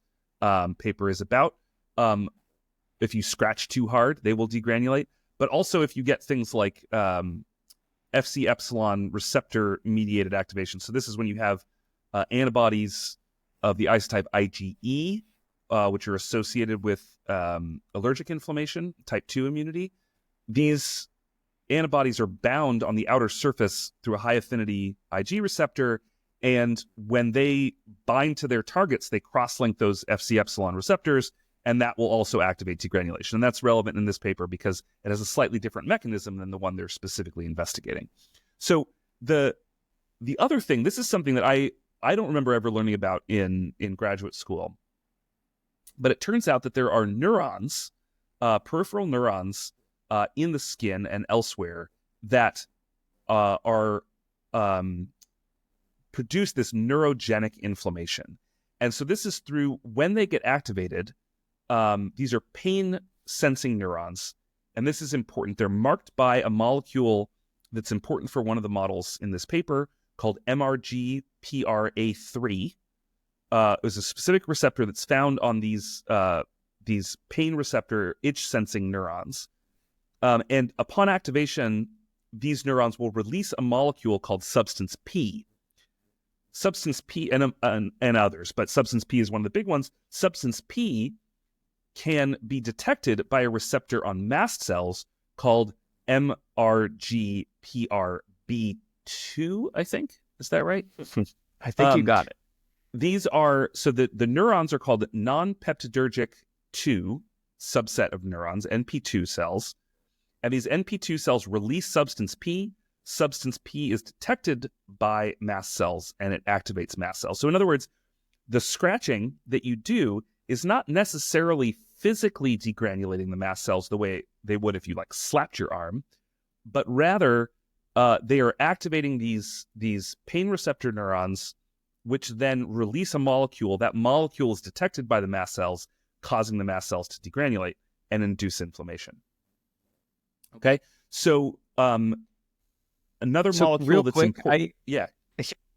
paper is about. If you scratch too hard, they will degranulate. But also if you get things like Fc epsilon receptor mediated activation. So this is when you have antibodies of the isotype IgE, which are associated with allergic inflammation, type 2 immunity. These antibodies are bound on the outer surface through a high affinity Ig receptor. And when they bind to their targets, they cross-link those Fc epsilon receptors, and that will also activate degranulation. And that's relevant in this paper because it has a slightly different mechanism than the one they're specifically investigating. So the other thing, this is something that I don't remember ever learning about in graduate school, but it turns out that there are neurons, peripheral neurons in the skin and elsewhere that are produce this neurogenic inflammation. And so this is through, when they get activated, these are pain-sensing neurons, and this is important. They're marked by a molecule that's important for one of the models in this paper called MRGPRA3. It was a specific receptor that's found on these pain receptor itch-sensing neurons. And upon activation, these neurons will release a molecule called substance P. Substance P and others, but substance P is one of the big ones. Substance P can be detected by a receptor on mast cells called MRGPRB2, I think. Is that right? I think you got it. These are, so the neurons are called non-peptidergic 2 subset of neurons, NP2 cells. And these NP2 cells release substance P. Substance P is detected by mast cells, and it activates mast cells. So in other words, the scratching that you do is not necessarily physically degranulating the mast cells the way they would if you like slapped your arm, but rather they are activating these pain receptor neurons, which then release a molecule. That molecule is detected by the mast cells, causing the mast cells to degranulate and induce inflammation. Okay, so another molecule that's important.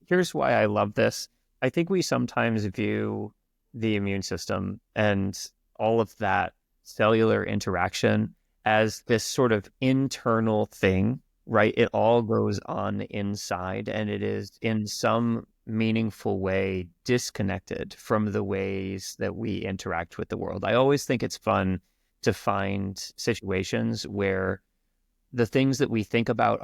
Here's why I love this. I think we sometimes view the immune system and all of that cellular interaction as this sort of internal thing, right? It all goes on inside, and it is in some meaningful way disconnected from the ways that we interact with the world. I always think it's fun to find situations where the things that we think about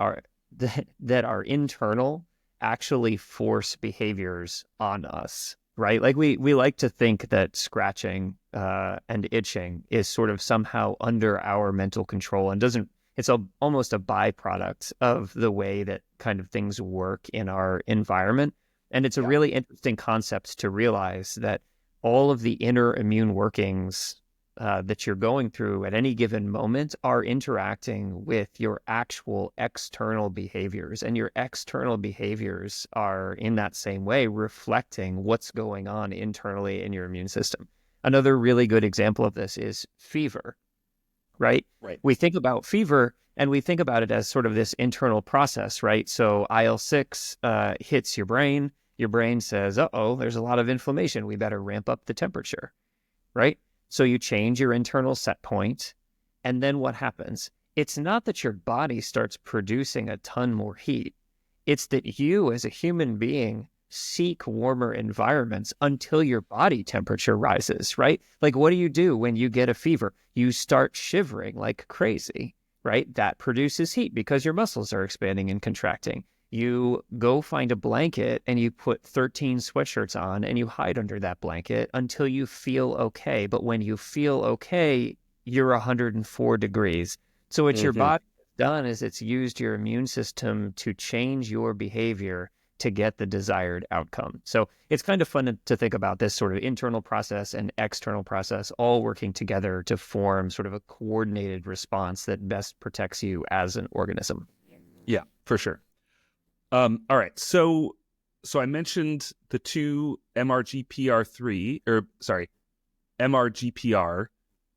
that are internal actually force behaviors on us, right? Like we like to think that scratching and itching is sort of somehow under our mental control and it's almost a byproduct of the way that kind of things work in our environment. And it's a really interesting concept to realize that all of the inner immune workings that you're going through at any given moment are interacting with your actual external behaviors. And your external behaviors are in that same way reflecting what's going on internally in your immune system. Another really good example of this is fever, right? We think about fever and we think about it as sort of this internal process, right? So IL-6 hits your brain. Your brain says, uh-oh, there's a lot of inflammation. We better ramp up the temperature, right? So you change your internal set point, and then what happens? It's not that your body starts producing a ton more heat. It's that you, as a human being, seek warmer environments until your body temperature rises, right? Like, what do you do when you get a fever? You start shivering like crazy, right? That produces heat because your muscles are expanding and contracting. You go find a blanket and you put 13 sweatshirts on and you hide under that blanket until you feel okay. But when you feel okay, you're 104 degrees. So what your body has done is it's used your immune system to change your behavior to get the desired outcome. So it's kind of fun to think about this sort of internal process and external process all working together to form sort of a coordinated response that best protects you as an organism. Yeah, for sure. All right. So I mentioned the two MRGPR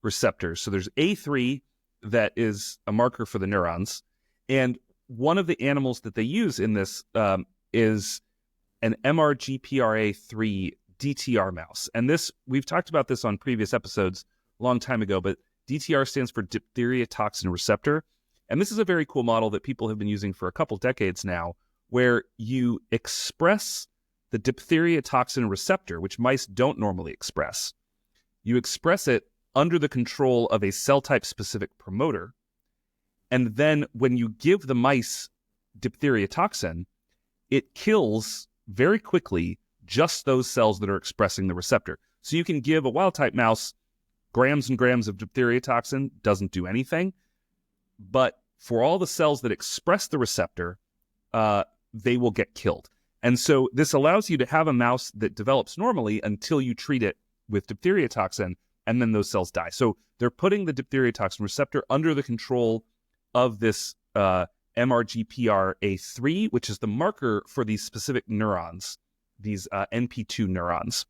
receptors. So there's A3 that is a marker for the neurons. And one of the animals that they use in this is an MRGPRA3 DTR mouse. And this, we've talked about this on previous episodes a long time ago, but DTR stands for diphtheria toxin receptor. And this is a very cool model that people have been using for a couple decades now, where you express the diphtheria toxin receptor, which mice don't normally express. You express it under the control of a cell type specific promoter. And then when you give the mice diphtheria toxin, it kills very quickly just those cells that are expressing the receptor. So you can give a wild type mouse grams and grams of diphtheria toxin, doesn't do anything. But for all the cells that express the receptor, they will get killed. And so this allows you to have a mouse that develops normally until you treat it with diphtheria toxin, and then those cells die. So they're putting the diphtheria toxin receptor under the control of this MRGPRA3, which is the marker for these specific neurons, these NP2 neurons.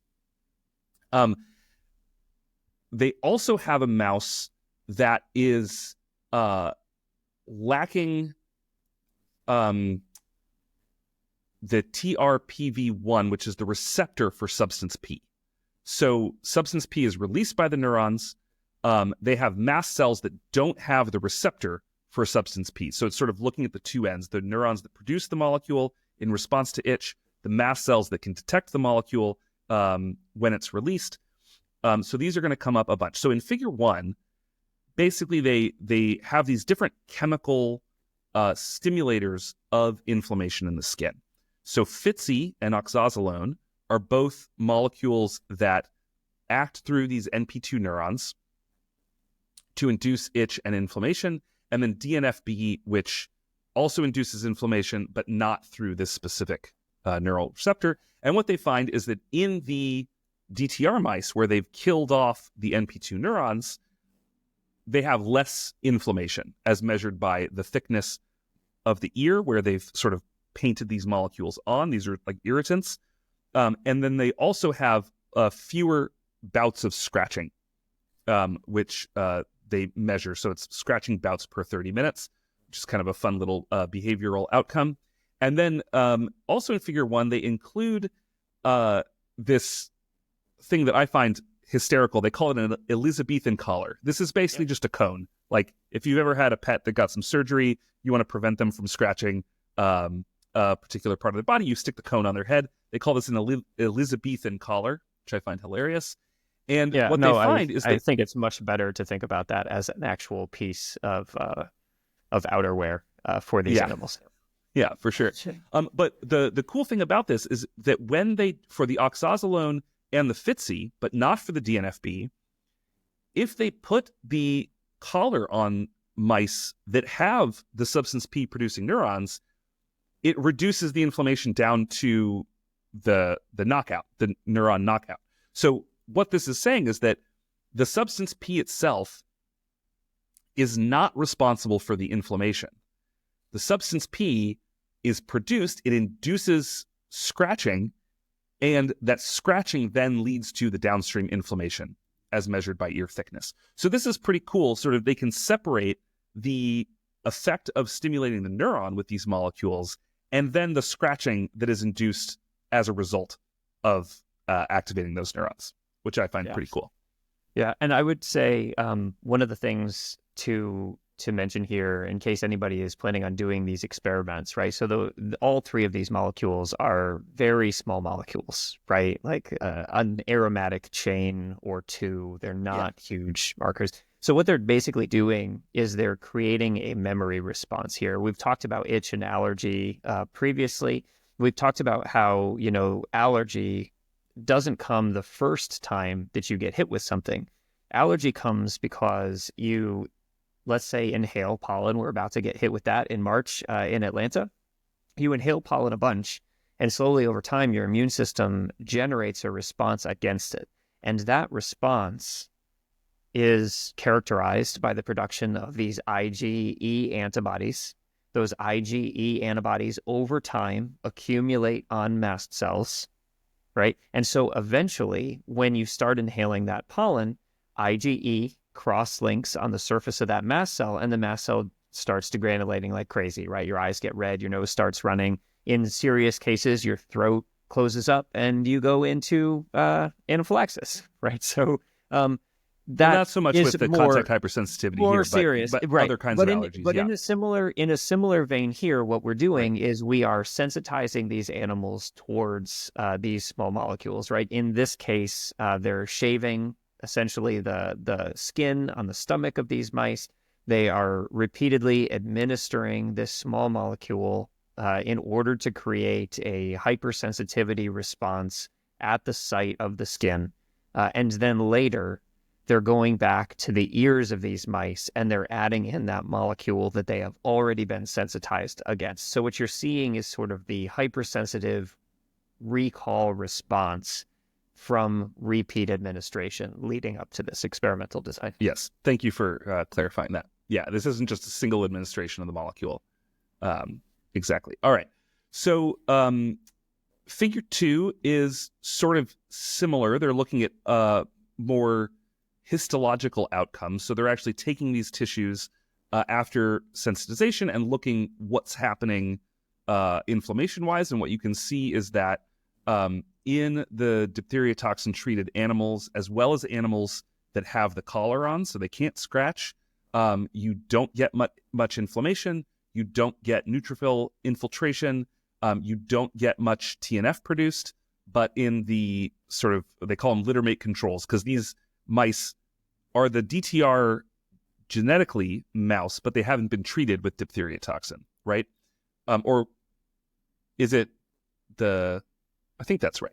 They also have a mouse that is lacking the TRPV1, which is the receptor for substance P. So substance P is released by the neurons. They have mast cells that don't have the receptor for substance P. So it's sort of looking at the two ends, the neurons that produce the molecule in response to itch, the mast cells that can detect the molecule when it's released. So these are going to come up a bunch. So in figure 1, basically they have these different chemical stimulators of inflammation in the skin. So FITC and oxazolone are both molecules that act through these NP2 neurons to induce itch and inflammation, and then DNFB, which also induces inflammation, but not through this specific neural receptor. And what they find is that in the DTR mice, where they've killed off the NP2 neurons, they have less inflammation as measured by the thickness of the ear, where they've sort of painted these molecules on. These are like irritants. And then they also have fewer bouts of scratching, which they measure. So it's scratching bouts per 30 minutes, which is kind of a fun little behavioral outcome. And then also in figure 1, they include this thing that I find hysterical. They call it an Elizabethan collar. This is basically just a cone. Like if you've ever had a pet that got some surgery, you want to prevent them from scratching a particular part of their body, you stick the cone on their head. They call this an Elizabethan collar, which I find hilarious. And what they find is that I think it's much better to think about that as an actual piece of outerwear for these animals. Yeah, for sure. But the cool thing about this is that when they, for the oxazolone and the FITC, but not for the DNFB, if they put the collar on mice that have the substance P producing neurons, it reduces the inflammation down to the knockout, the neuron knockout. So what this is saying is that the substance P itself is not responsible for the inflammation. The substance P is produced, it induces scratching, and that scratching then leads to the downstream inflammation as measured by ear thickness. So this is pretty cool. Sort of they can separate the effect of stimulating the neuron with these molecules and then the scratching that is induced as a result of activating those neurons, which I find pretty cool. Yeah, and I would say one of the things to mention here, in case anybody is planning on doing these experiments, right? So all three of these molecules are very small molecules, right? Like an aromatic chain or two. They're not huge markers. So what they're basically doing is they're creating a memory response here. We've talked about itch and allergy previously. We've talked about how, allergy doesn't come the first time that you get hit with something. Allergy comes because you, let's say, inhale pollen. We're about to get hit with that in March in Atlanta. You inhale pollen a bunch, and slowly over time, your immune system generates a response against it. And that response is characterized by the production of these IgE antibodies. Those IgE antibodies over time accumulate on mast cells, right? And so eventually, when you start inhaling that pollen, IgE cross-links on the surface of that mast cell, and the mast cell starts degranulating like crazy, right? Your eyes get red, your nose starts running. In serious cases, your throat closes up and you go into anaphylaxis, right? So not so much with the contact hypersensitivity more here, serious, but right. other kinds of allergies. But in a similar vein here, what we're doing is we are sensitizing these animals towards these small molecules, right? In this case, they're shaving essentially the skin on the stomach of these mice. They are repeatedly administering this small molecule in order to create a hypersensitivity response at the site of the skin. And then later, they're going back to the ears of these mice and they're adding in that molecule that they have already been sensitized against. So what you're seeing is sort of the hypersensitive recall response from repeat administration leading up to this experimental design. Yes. Thank you for clarifying that. Yeah, this isn't just a single administration of the molecule. Exactly. All right. So figure 2 is sort of similar. They're looking at more histological outcomes. So they're actually taking these tissues after sensitization and looking what's happening inflammation-wise. And what you can see is that in the diphtheria toxin-treated animals, as well as animals that have the collar on, so they can't scratch, you don't get much inflammation, you don't get neutrophil infiltration, you don't get much TNF produced, but in the sort of, they call them littermate controls, because these mice are the DTR genetically mouse, but they haven't been treated with diphtheria toxin, right? Or is it I think that's right.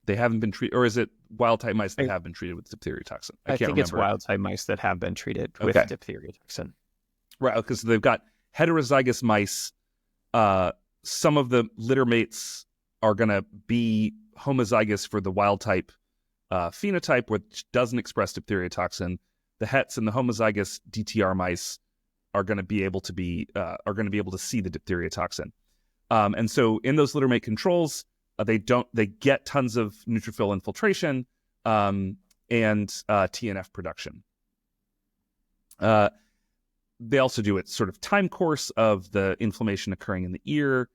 They haven't been treated, or is it wild-type mice that have been treated with diphtheria toxin? I think it's wild-type mice that have been treated with diphtheria toxin. Right, because they've got heterozygous mice. Some of the litter mates are going to be homozygous for the wild-type phenotype, which doesn't express diphtheria toxin. The hets and the homozygous DTR mice are going to be able to see the diphtheria toxin. And so in those littermate controls, they get tons of neutrophil infiltration and TNF production. They also do it sort of time course of the inflammation occurring in the ear,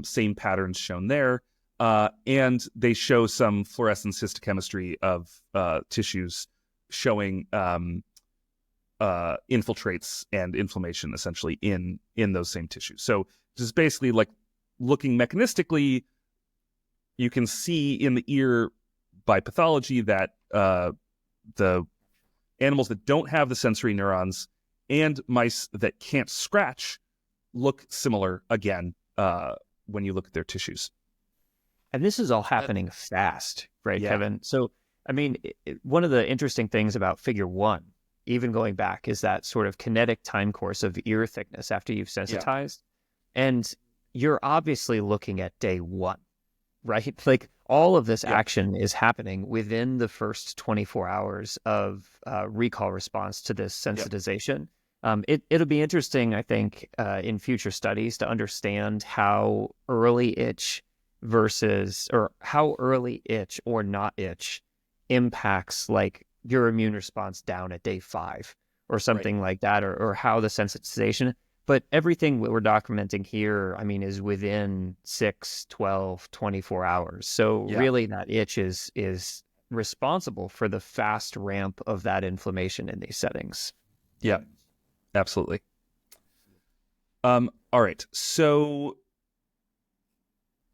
same patterns shown there. And they show some fluorescence histochemistry of tissues showing infiltrates and inflammation essentially in those same tissues. So just basically like looking mechanistically, you can see in the ear by pathology that the animals that don't have the sensory neurons and mice that can't scratch look similar again when you look at their tissues. And this is all happening fast, right, Kevin? So, I mean, one of the interesting things about figure 1, even going back, is that sort of kinetic time course of ear thickness after you've sensitized. Yeah. And you're obviously looking at day 1, right? Like all of this action is happening within the first 24 hours of recall response to this sensitization. It'll be interesting, I think, in future studies to understand how early itch how early itch or not itch impacts like your immune response down at day 5 or something like that, or how the sensitization. But everything we're documenting here, I mean, is within 6, 12, 24 hours. So really that itch is responsible for the fast ramp of that inflammation in these settings. Yeah, absolutely. All right. So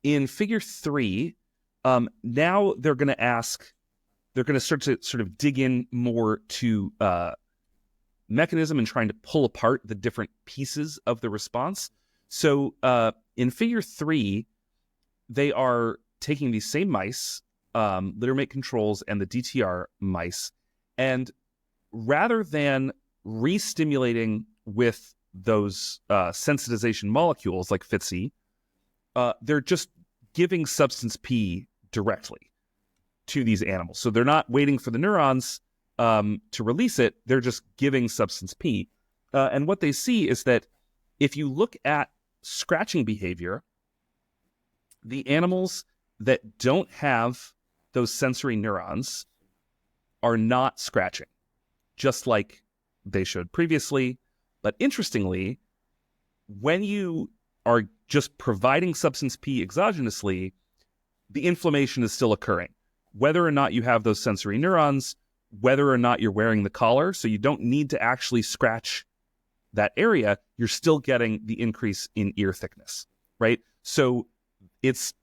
in figure 3, now they're going to start to sort of dig in more to mechanism and trying to pull apart the different pieces of the response. So in figure 3, they are taking these same mice, littermate controls and the DTR mice, and rather than re-stimulating with those sensitization molecules like FITC, they're just giving substance P directly to these animals. So they're not waiting for the neurons to release it. They're just giving substance P. And what they see is that if you look at scratching behavior, the animals that don't have those sensory neurons are not scratching, just like they showed previously. But interestingly, when you are just providing substance P exogenously, the inflammation is still occurring. Whether or not you have those sensory neurons, whether or not you're wearing the collar, so you don't need to actually scratch that area, you're still getting the increase in ear thickness, right? So it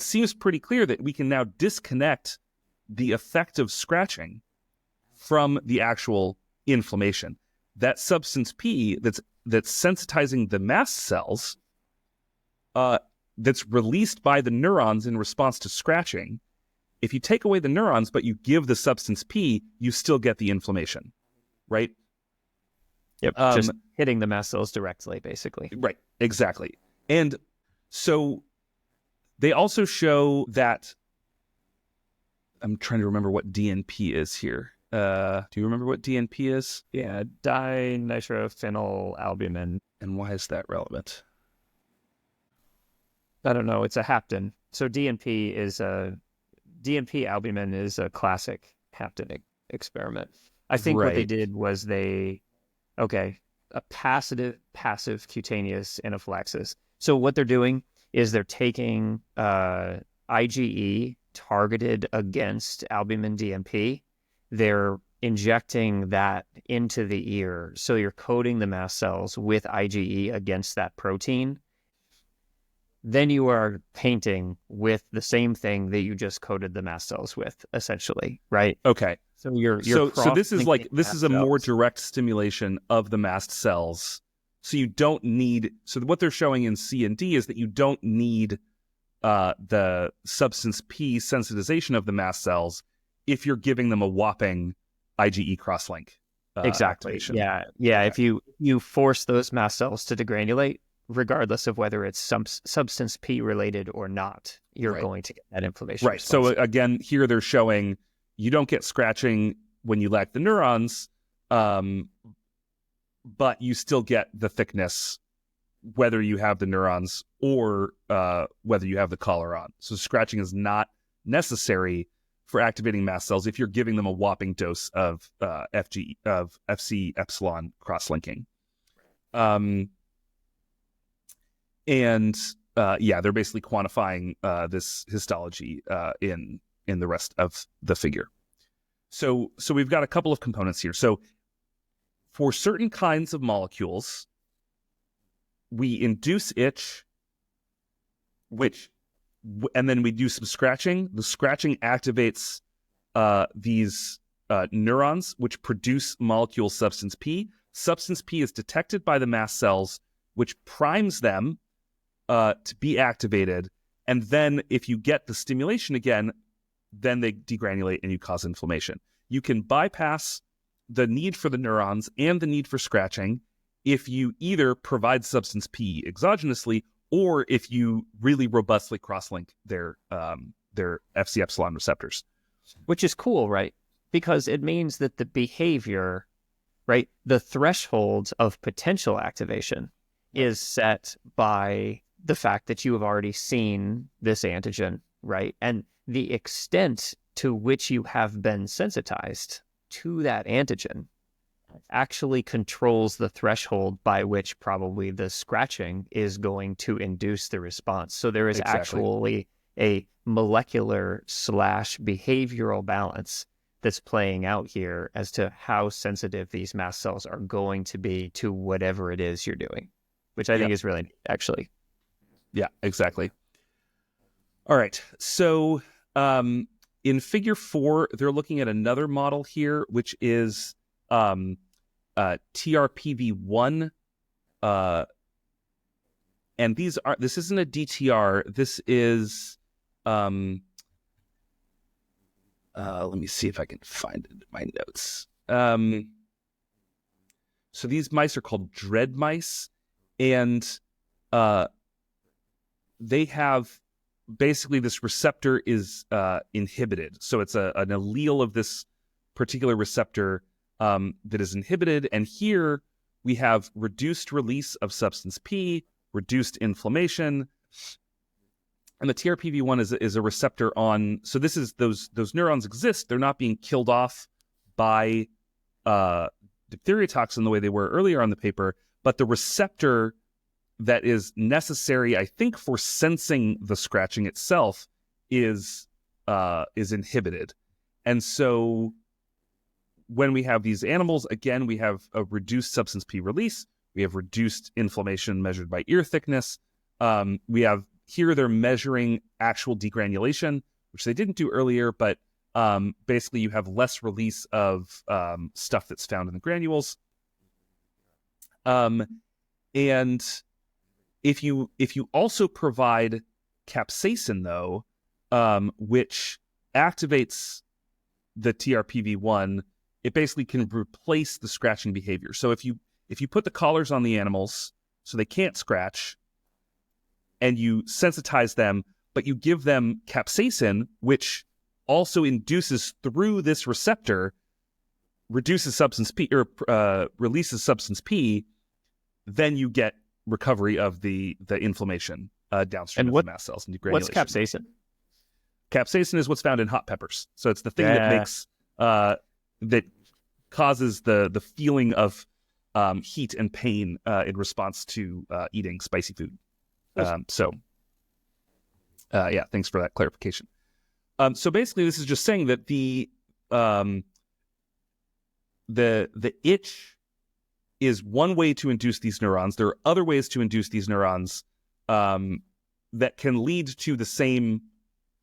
seems pretty clear that we can now disconnect the effect of scratching from the actual inflammation. That substance P that's sensitizing the mast cells, that's released by the neurons in response to scratching. If you take away the neurons, but you give the substance P, you still get the inflammation, right? Yep, just hitting the mast cells directly, basically. Right, exactly. And so they also show that, I'm trying to remember what DNP is here. Do you remember what DNP is? Yeah, dinitrophenolalbumin. And why is that relevant? I don't know. It's a hapten. So DNP albumin is a classic hapten experiment. I think what they did was a passive cutaneous anaphylaxis. So what they're doing is they're taking IgE targeted against albumin DNP. They're injecting that into the ear. So you're coating the mast cells with IgE against that protein. Then you are painting with the same thing that you just coated the mast cells with, essentially, right? Okay. So so this is a more direct stimulation of the mast cells. So you don't need, so what they're showing in C and D is that you don't need the substance P sensitization of the mast cells if you're giving them a whopping IgE crosslink. Exactly. Activation. Yeah. Okay. If you force those mast cells to degranulate, regardless of whether it's substance P related or not, you're going to get that inflammation. Right. Response. So again, here they're showing you don't get scratching when you lack the neurons, but you still get the thickness whether you have the neurons or whether you have the collar on. So scratching is not necessary for activating mast cells if you're giving them a whopping dose of FC epsilon cross-linking. They're basically quantifying this histology in the rest of the figure. So we've got a couple of components here. So for certain kinds of molecules, we induce itch, and then we do some scratching. The scratching activates these neurons, which produce molecule substance P. Substance P is detected by the mast cells, which primes them to be activated. And then if you get the stimulation again, then they degranulate and you cause inflammation. You can bypass the need for the neurons and the need for scratching if you either provide substance P exogenously or if you really robustly cross-link their FC epsilon receptors. Which is cool, right? Because it means that the behavior, right, the threshold of potential activation is set by the fact that you have already seen this antigen, right? And the extent to which you have been sensitized to that antigen actually controls the threshold by which probably the scratching is going to induce the response. So there is actually a molecular / behavioral balance that's playing out here as to how sensitive these mast cells are going to be to whatever it is you're doing, which I think is really neat, actually. Yeah, exactly. All right. So in figure 4, they're looking at another model here, which is TRPV1. And this isn't a DTR. This is, let me see if I can find it in my notes. So these mice are called dread mice, and they have basically this receptor is inhibited. So it's an allele of this particular receptor that is inhibited. And here we have reduced release of substance P, reduced inflammation. And the TRPV1 is a receptor on, so this is those neurons exist. They're not being killed off by diphtheria toxin the way they were earlier on the paper, but the receptor that is necessary, I think, for sensing the scratching itself is inhibited. And so when we have these animals, again, we have a reduced substance P release. We have reduced inflammation measured by ear thickness. We have here they're measuring actual degranulation, which they didn't do earlier, but basically you have less release of stuff that's found in the granules. And if you also provide capsaicin, though, which activates the TRPV1, it basically can replace the scratching behavior. So if you put the collars on the animals so they can't scratch, and you sensitize them, but you give them capsaicin, which also induces through this receptor, reduces substance P or releases substance P, then you get recovery of the inflammation downstream of the mast cells and degranulation. What's capsaicin? Capsaicin is what's found in hot peppers. So it's the thing that makes that causes the feeling of heat and pain in response to eating spicy food. Thanks for that clarification. So basically, this is just saying that the itch is one way to induce these neurons. There are other ways to induce these neurons that can lead to the same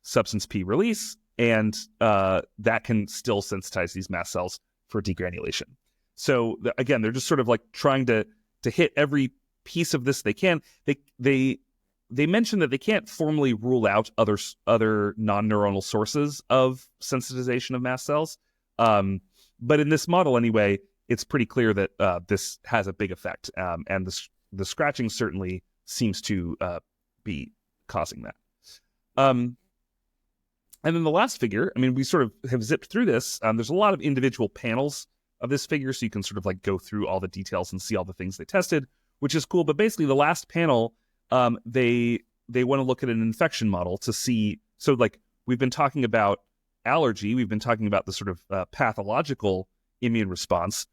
substance P release, and that can still sensitize these mast cells for degranulation. So again, they're just sort of like trying to hit every piece of this they can. They mention that they can't formally rule out other non-neuronal sources of sensitization of mast cells, but in this model anyway, it's pretty clear that this has a big effect, and the scratching certainly seems to be causing that. And then the last figure, I mean, we sort of have zipped through this. There's a lot of individual panels of this figure, so you can sort of like go through all the details and see all the things they tested, which is cool. But basically, the last panel, they want to look at an infection model to see. So like we've been talking about allergy, we've been talking about the sort of pathological immune response.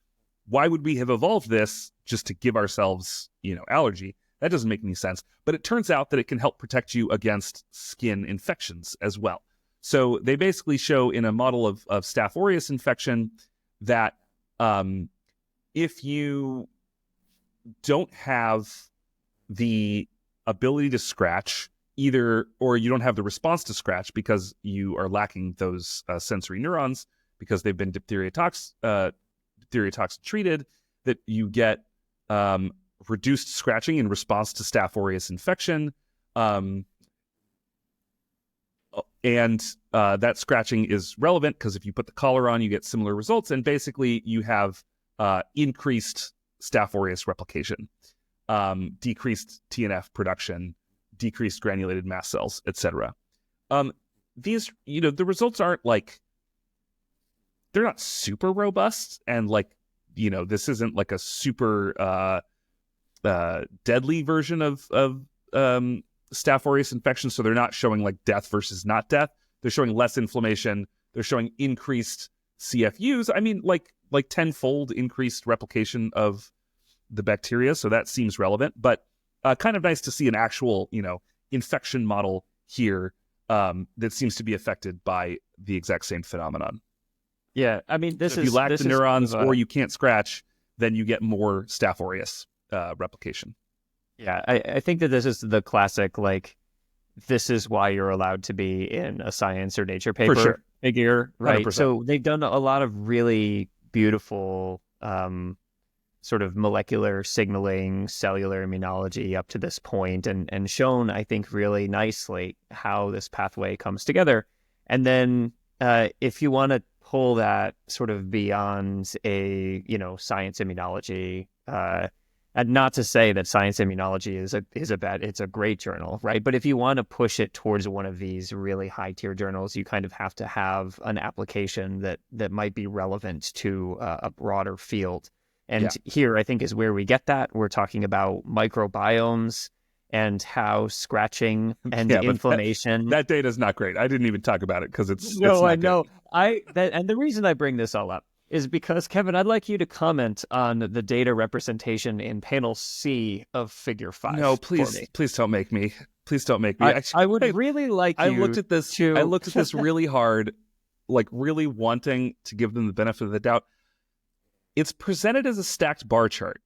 Why would we have evolved this just to give ourselves, allergy? That doesn't make any sense. But it turns out that it can help protect you against skin infections as well. So they basically show in a model of Staph aureus infection that if you don't have the ability to scratch or you don't have the response to scratch because you are lacking those sensory neurons because they've been diphtheria toxin treated, that you get reduced scratching in response to Staph aureus infection. And that scratching is relevant because if you put the collar on, you get similar results. And basically, you have increased Staph aureus replication, decreased TNF production, decreased granulated mast cells, etc. These, the results aren't like, they're not super robust. And like, this isn't like a super deadly version of Staph aureus infection, so they're not showing like death versus not death. They're showing less inflammation. They're showing increased CFUs. I mean, like tenfold increased replication of the bacteria. So that seems relevant, but kind of nice to see an actual, infection model here that seems to be affected by the exact same phenomenon. Yeah, I mean, if you lack the neurons or you can't scratch, then you get more Staph aureus replication. Yeah, I think that this is the classic, like, this is why you're allowed to be in a Science or Nature paper figure, right? 100%. So they've done a lot of really beautiful sort of molecular signaling, cellular immunology up to this point, and shown, I think, really nicely how this pathway comes together. And then if you want to pull that sort of beyond a, science immunology, and not to say that Science Immunology it's a great journal, right? But if you want to push it towards one of these really high tier journals, you kind of have to have an application that might be relevant to a broader field. And here, I think, is where we get that. We're talking about microbiomes and how scratching and inflammation. That data is not great. I didn't even talk about it because it's no, not I know. Good. And the reason I bring this all up is because, Kevin, I'd like you to comment on the data representation in panel C of figure 5. No, please don't make me. Please don't make me. I would really like you I looked at this really hard, like really wanting to give them the benefit of the doubt. It's presented as a stacked bar chart.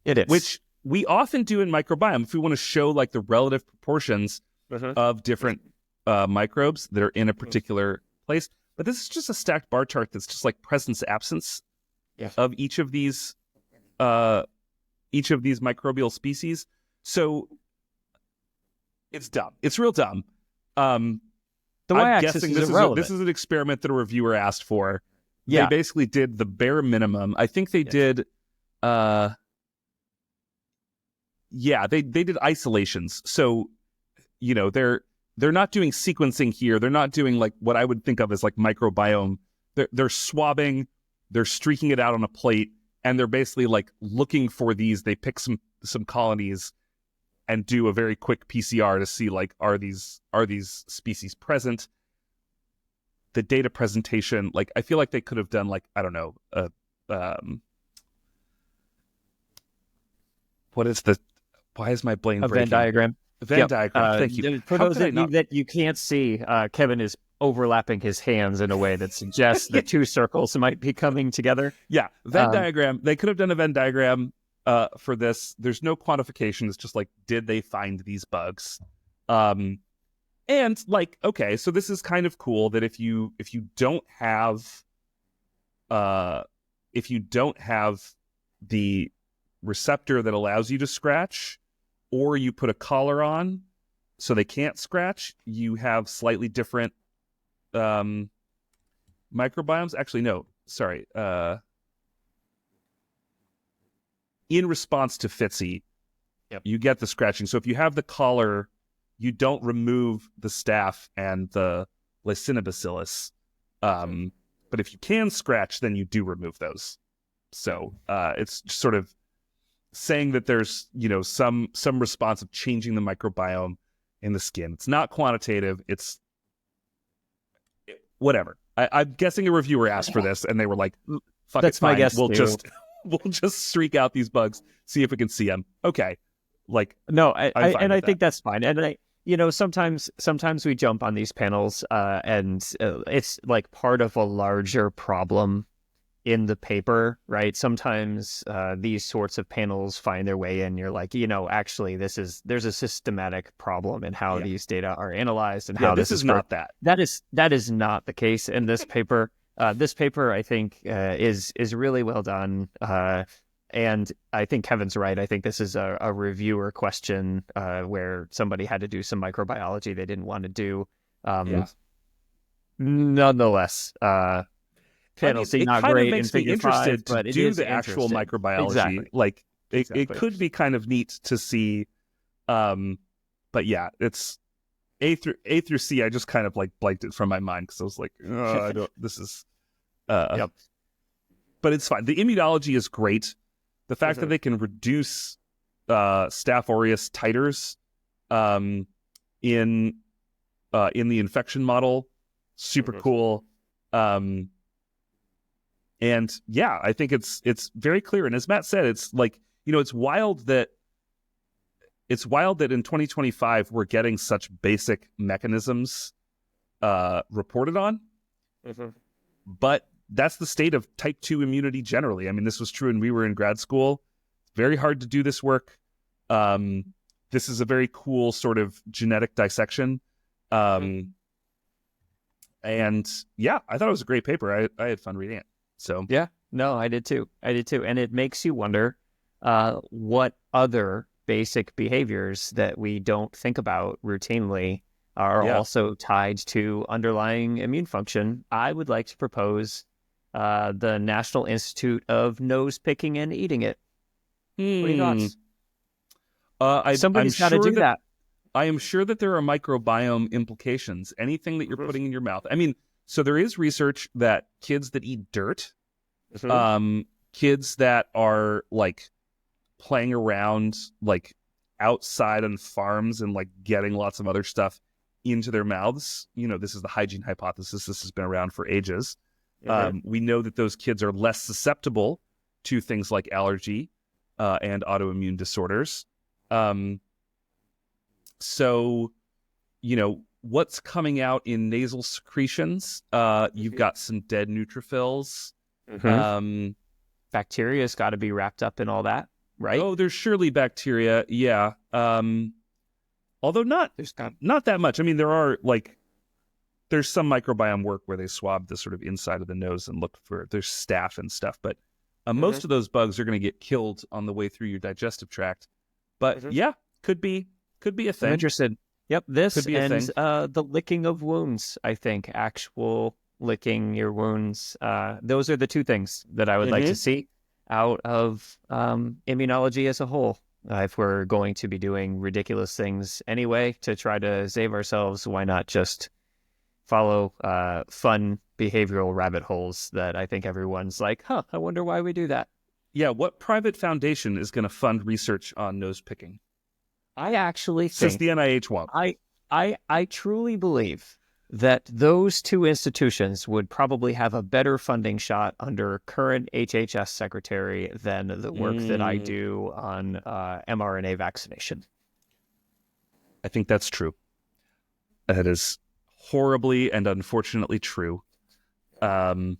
It is. Which we often do in microbiome if we want to show like the relative proportions of different microbes that are in a particular place. But this is just a stacked bar chart that's just like presence absence of each of these microbial species. So it's dumb. It's real dumb. The I'm y-axis guessing is irrelevant. this is an experiment that a reviewer asked for. Yeah. They basically did the bare minimum. I think they did they did isolations. So, they're not doing sequencing here. They're not doing like what I would think of as like microbiome. They're swabbing, they're streaking it out on a plate, and they're basically like looking for these. They pick some colonies and do a very quick PCR to see like are these species present. The data presentation, like I feel like they could have done like, I don't know, why is my brain breaking? Venn diagram. A Venn diagram. Thank you. For those that you can't see, Kevin is overlapping his hands in a way that suggests the two circles might be coming together. Yeah, Venn diagram. They could have done a Venn diagram for this. There's no quantification. It's just like, did they find these bugs? And like, okay, so this is kind of cool that if you don't have the receptor that allows you to scratch, or you put a collar on so they can't scratch, you have slightly different microbiomes. Actually, no, sorry. In response to Fitzy, you get the scratching. So if you have the collar, you don't remove the staph and the Leucinobacillus. But if you can scratch, then you do remove those. So it's sort of saying that there's, some response of changing the microbiome in the skin. It's not quantitative. It's whatever. I'm guessing a reviewer asked for this, and they were like, "Fuck, that's it's fine. My guess. We'll just streak out these bugs, see if we can see them." Okay, like no, I think that's fine. And sometimes we jump on these panels, and it's like part of a larger problem in the paper, right? Sometimes these sorts of panels find their way in. You're like, actually, there's a systematic problem in how these data are analyzed and how this is not that. That is not the case in this paper. This paper, I think, is really well done. And I think Kevin's right. I think this is a reviewer question where somebody had to do some microbiology they didn't want to do. Nonetheless, panel C not great in Figure 5, but to do the actual microbiology. Exactly. Like it could be kind of neat to see. But yeah, it's A through C. I just kind of like blanked it from my mind because I was like, I don't. This is. But it's fine. The immunology is great. The fact that they can reduce Staph aureus titers in the infection model, super cool. And yeah, I think it's very clear. And as Matt said, it's like, it's wild that in 2025 we're getting such basic mechanisms reported on. But that's the state of type 2 immunity generally. I mean, this was true when we were in grad school. It's very hard to do this work. This is a very cool sort of genetic dissection. And yeah, I thought it was a great paper. I had fun reading it. So yeah, no, I did too. And it makes you wonder what other basic behaviors that we don't think about routinely are also tied to underlying immune function. I would like to propose the National Institute of Nose Picking and Eating It. What are your thoughts? Somebody's got to do that. I am sure that there are microbiome implications. Anything that you're putting in your mouth. I mean, so there is research that kids that eat dirt, kids that are like playing around like outside on farms and like getting lots of other stuff into their mouths. This is the hygiene hypothesis. This has been around for ages. We know that those kids are less susceptible to things like allergy and autoimmune disorders. So, what's coming out in nasal secretions? You've got some dead neutrophils. Bacteria's got to be wrapped up in all that, right? Oh, there's surely bacteria. Yeah. Although not that much. I mean, there are like there's some microbiome work where they swab the sort of inside of the nose and look for there's staph and stuff, but most of those bugs are going to get killed on the way through your digestive tract. But yeah, could be a thing. I'm interested. Yep, this Could be a and thing. The licking of wounds, I think, actual licking your wounds. Those are the two things that I would like to see out of immunology as a whole. If we're going to be doing ridiculous things anyway to try to save ourselves, why not just follow fun behavioral rabbit holes that I think everyone's like, I wonder why we do that. Yeah, what private foundation is going to fund research on nose picking? I actually think... Since the NIH won't. I truly believe that those two institutions would probably have a better funding shot under current HHS secretary than the work that I do on mRNA vaccination. I think that's true. That is horribly and unfortunately true. And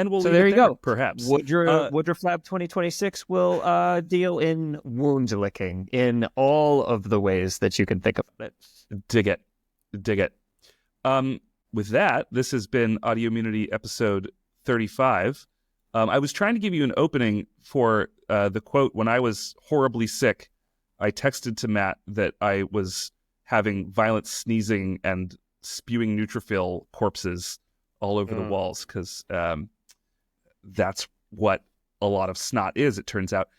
we'll so there you go. Perhaps Woodruff Lab 2026 will deal in wound licking in all of the ways that you can think of it. Dig it. With that, this has been Audiomunity episode 35. I was trying to give you an opening for the quote. When I was horribly sick, I texted to Matt that I was having violent sneezing and spewing neutrophil corpses all over the walls because that's what a lot of snot is, it turns out.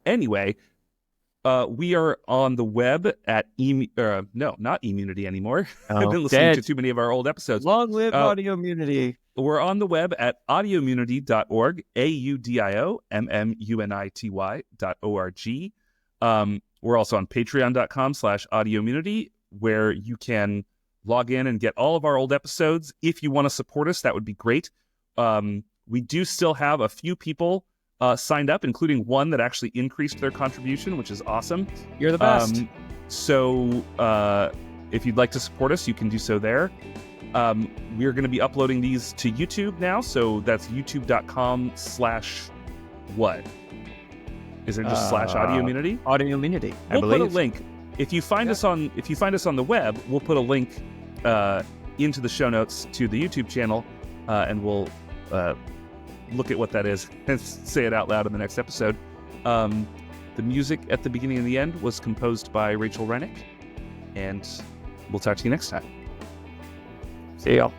Anyway, we are on the web at not Immunity anymore. I've been listening to too many of our old episodes. Long live Audiomunity. We're on the web at audiomunity.org, AUDIOMMUNITY.org. We're also on patreon.com/audiomunity, where you can log in and get all of our old episodes. If you want to support us, that would be great. We do still have a few people signed up, including one that actually increased their contribution, which is awesome. You're the best. So if you'd like to support us, you can do so there. We're going to be uploading these to YouTube now, so that's youtube.com/what? Is it just /Audiomunity? Audiomunity. We'll put a link. If you find us on the web, we'll put a link into the show notes to the YouTube channel, and we'll look at what that is and say it out loud in the next episode. The music at the beginning and the end was composed by Rachel Rennick, and we'll talk to you next time. See y'all.